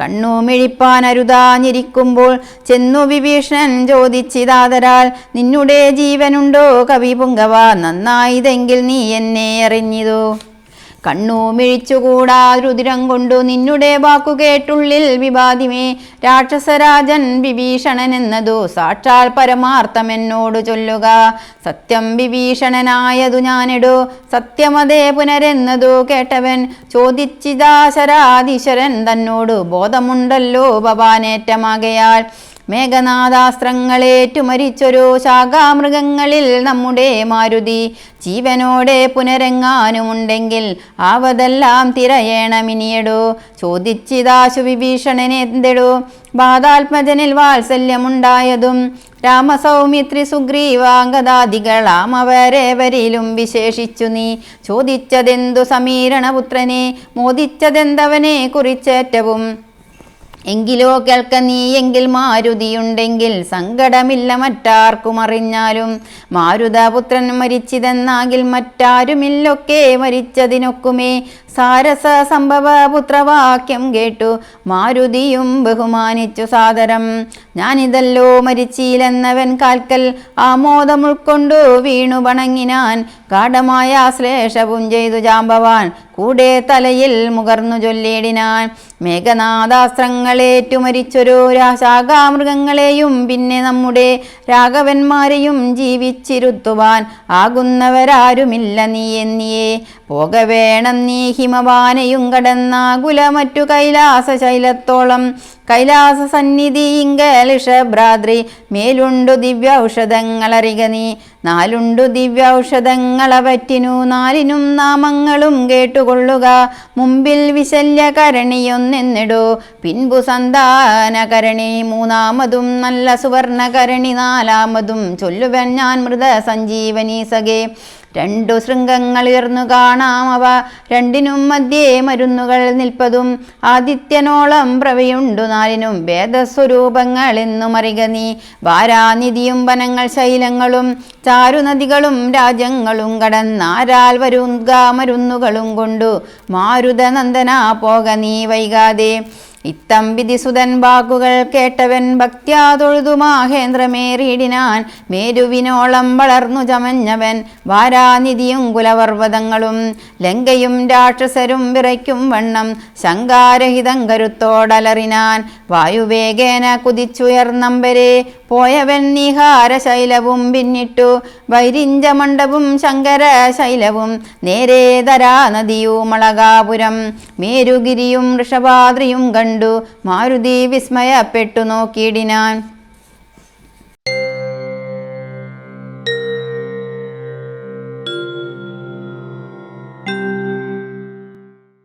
കണ്ണു മിഴിപ്പാൻ അരുതാഞ്ഞിരിക്കുമ്പോൾ ചെന്നു വിഭീഷണൻ ചോദിച്ചിതാതരാൽ നിന്നുടെ ജീവനുണ്ടോ കവി പുങ്കവ? നന്നായതെങ്കിൽ നീ എന്നെ അറിഞ്ഞിതു. കണ്ണു മിഴിച്ചുകൂടാ രുതിരം കൊണ്ടു നിന്നുടെ വാക്കു കേട്ടുള്ളിൽ വിവാദിമേ. രാക്ഷസരാജൻ വിഭീഷണൻ എന്നതു സാക്ഷാൽ പരമാർത്ഥമെന്നോട് ചൊല്ലുക. സത്യം വിഭീഷണനായതു ഞാനിടു സത്യമതേ പുനരെന്നതു കേട്ടവൻ ചോദിച്ചിതാശരാധീശ്വരൻ തന്നോട് ബോധമുണ്ടല്ലോ ഭവാനേറ്റമാകയാൽ. മേഘനാഥാസ്ത്രങ്ങളേറ്റു മരിച്ചൊരു ശാഖാമൃഗങ്ങളിൽ നമ്മുടെ മാരുതി ജീവനോടെ പുനരെങ്ങാനുമുണ്ടെങ്കിൽ ആവതെല്ലാം തിരയേണമിനിയടു. ചോദിച്ചിതാശു വിഭീഷണനെന്തെടു ബാധാത്മജനിൽ വാത്സല്യമുണ്ടായതും രാമസൗമിത്രി സുഗ്രീവാംഗദാദികളാം അവരേവരിലും വിശേഷിച്ചു നീ ചോദിച്ചതെന്തു സമീരണപുത്രനെ മോദിച്ചതെന്തവനെ കുറിച്ചേറ്റവും. എങ്കിലോ കേൾക്ക നീ എങ്കിൽ മാരുതിയുണ്ടെങ്കിൽ സങ്കടമില്ല മറ്റാർക്കും അറിഞ്ഞാലും. മാരുതപുത്രൻ മരിച്ചിതെന്നാകിൽ മറ്റാരുമില്ലൊക്കെ മരിച്ചതിനൊക്കുമേ. സാരസ സംഭവ പുത്രവാക്യം കേട്ടു മാരുതിയും ബഹുമാനിച്ചു സാദരം. ഞാനിതല്ലോ മരിച്ചില്ലെന്നവൻ കാൽക്കൽ ആമോദം ഉൾക്കൊണ്ടു വീണു വണങ്ങിനാൻ. ഗാഠമായ ശ്ലേഷവും ചെയ്തു ജാമ്പവാൻ കൂടെ തലയിൽ മുകർന്നു ചൊല്ലിയിടിനാൻ. മേഘനാഥാസ്ത്രങ്ങളേറ്റു മരിച്ചൊരു ശാഖാമൃഗങ്ങളെയും പിന്നെ നമ്മുടെ രാഘവന്മാരെയും ജീവിച്ചിരുത്തുവാൻ ആകുന്നവരാരുമില്ല നീ എന്നിയേ. പോകവേണം നീ ഹിമവാനയും കടന്നാകുല മറ്റു കൈലാസ ശൈലത്തോളം. കൈലാസ സന്നിധി ഇംഗലിഷഭ്രാദ്രി മേലുണ്ടു ദിവ്യൌഷധങ്ങളറിക നീ. 4 ദിവ്യൌഷധങ്ങളവറ്റിനു 4നും നാമങ്ങളും കേട്ടുകൊള്ളുക. മുമ്പിൽ വിശല്യകരണിയൊന്നെന്നിടു പിൻപു സന്താനകരണി 3-മതും നല്ല സുവർണകരണി 4-മതും ചൊല്ലുവൻ ഞാൻ മൃത സഞ്ജീവനി സഖേ. 2 ശൃംഗങ്ങൾ ഉയർന്നു കാണാം അവ 2നും മധ്യേ മരുന്നുകൾ നിൽപ്പതും. ആദിത്യനോളം പ്രവയുണ്ടു 4നും ഭേദസ്വരൂപങ്ങൾ എന്നും അറിക നീ. വാരാനിധിയും വനങ്ങൾ ശൈലങ്ങളും ചാരുനദികളും രാജ്യങ്ങളും കടന്നാരാൽ വരുക മരുന്നുകളും കൊണ്ടു മാരുതനന്ദന പോക നീ വൈകാതെ. ഇത്തം വിധിസുതൻ വാക്കുകൾ കേട്ടവൻ ഭക്ത്യാ തൊഴുതു മാഹേന്ദ്രമേറിയിടിനാൻ. മേരുവിനോളം വളർന്നു ചമഞ്ഞവൻ വാരാനിധിയും കുലപർവ്വതങ്ങളും ലങ്കയും രാക്ഷസരും വിറയ്ക്കും വണ്ണം ശങ്കാരഹിതം കരുത്തോടലറിനാൻ. വായുവേഗേന കുതിച്ചുയർന്നമ്പരെ പോയവൻ നിഹാരശൈലവും പിന്നിട്ടു വൈരിഞ്ചമണ്ഡവും ശങ്കരശൈലവും നേരെ ധരാ നദിയും മളകാപുരം മേരുഗിരിയും വൃഷഭാദ്രിയും കണ്ടു മാരുതി വിസ്മയപ്പെട്ടു നോക്കിയിടിനാൻ.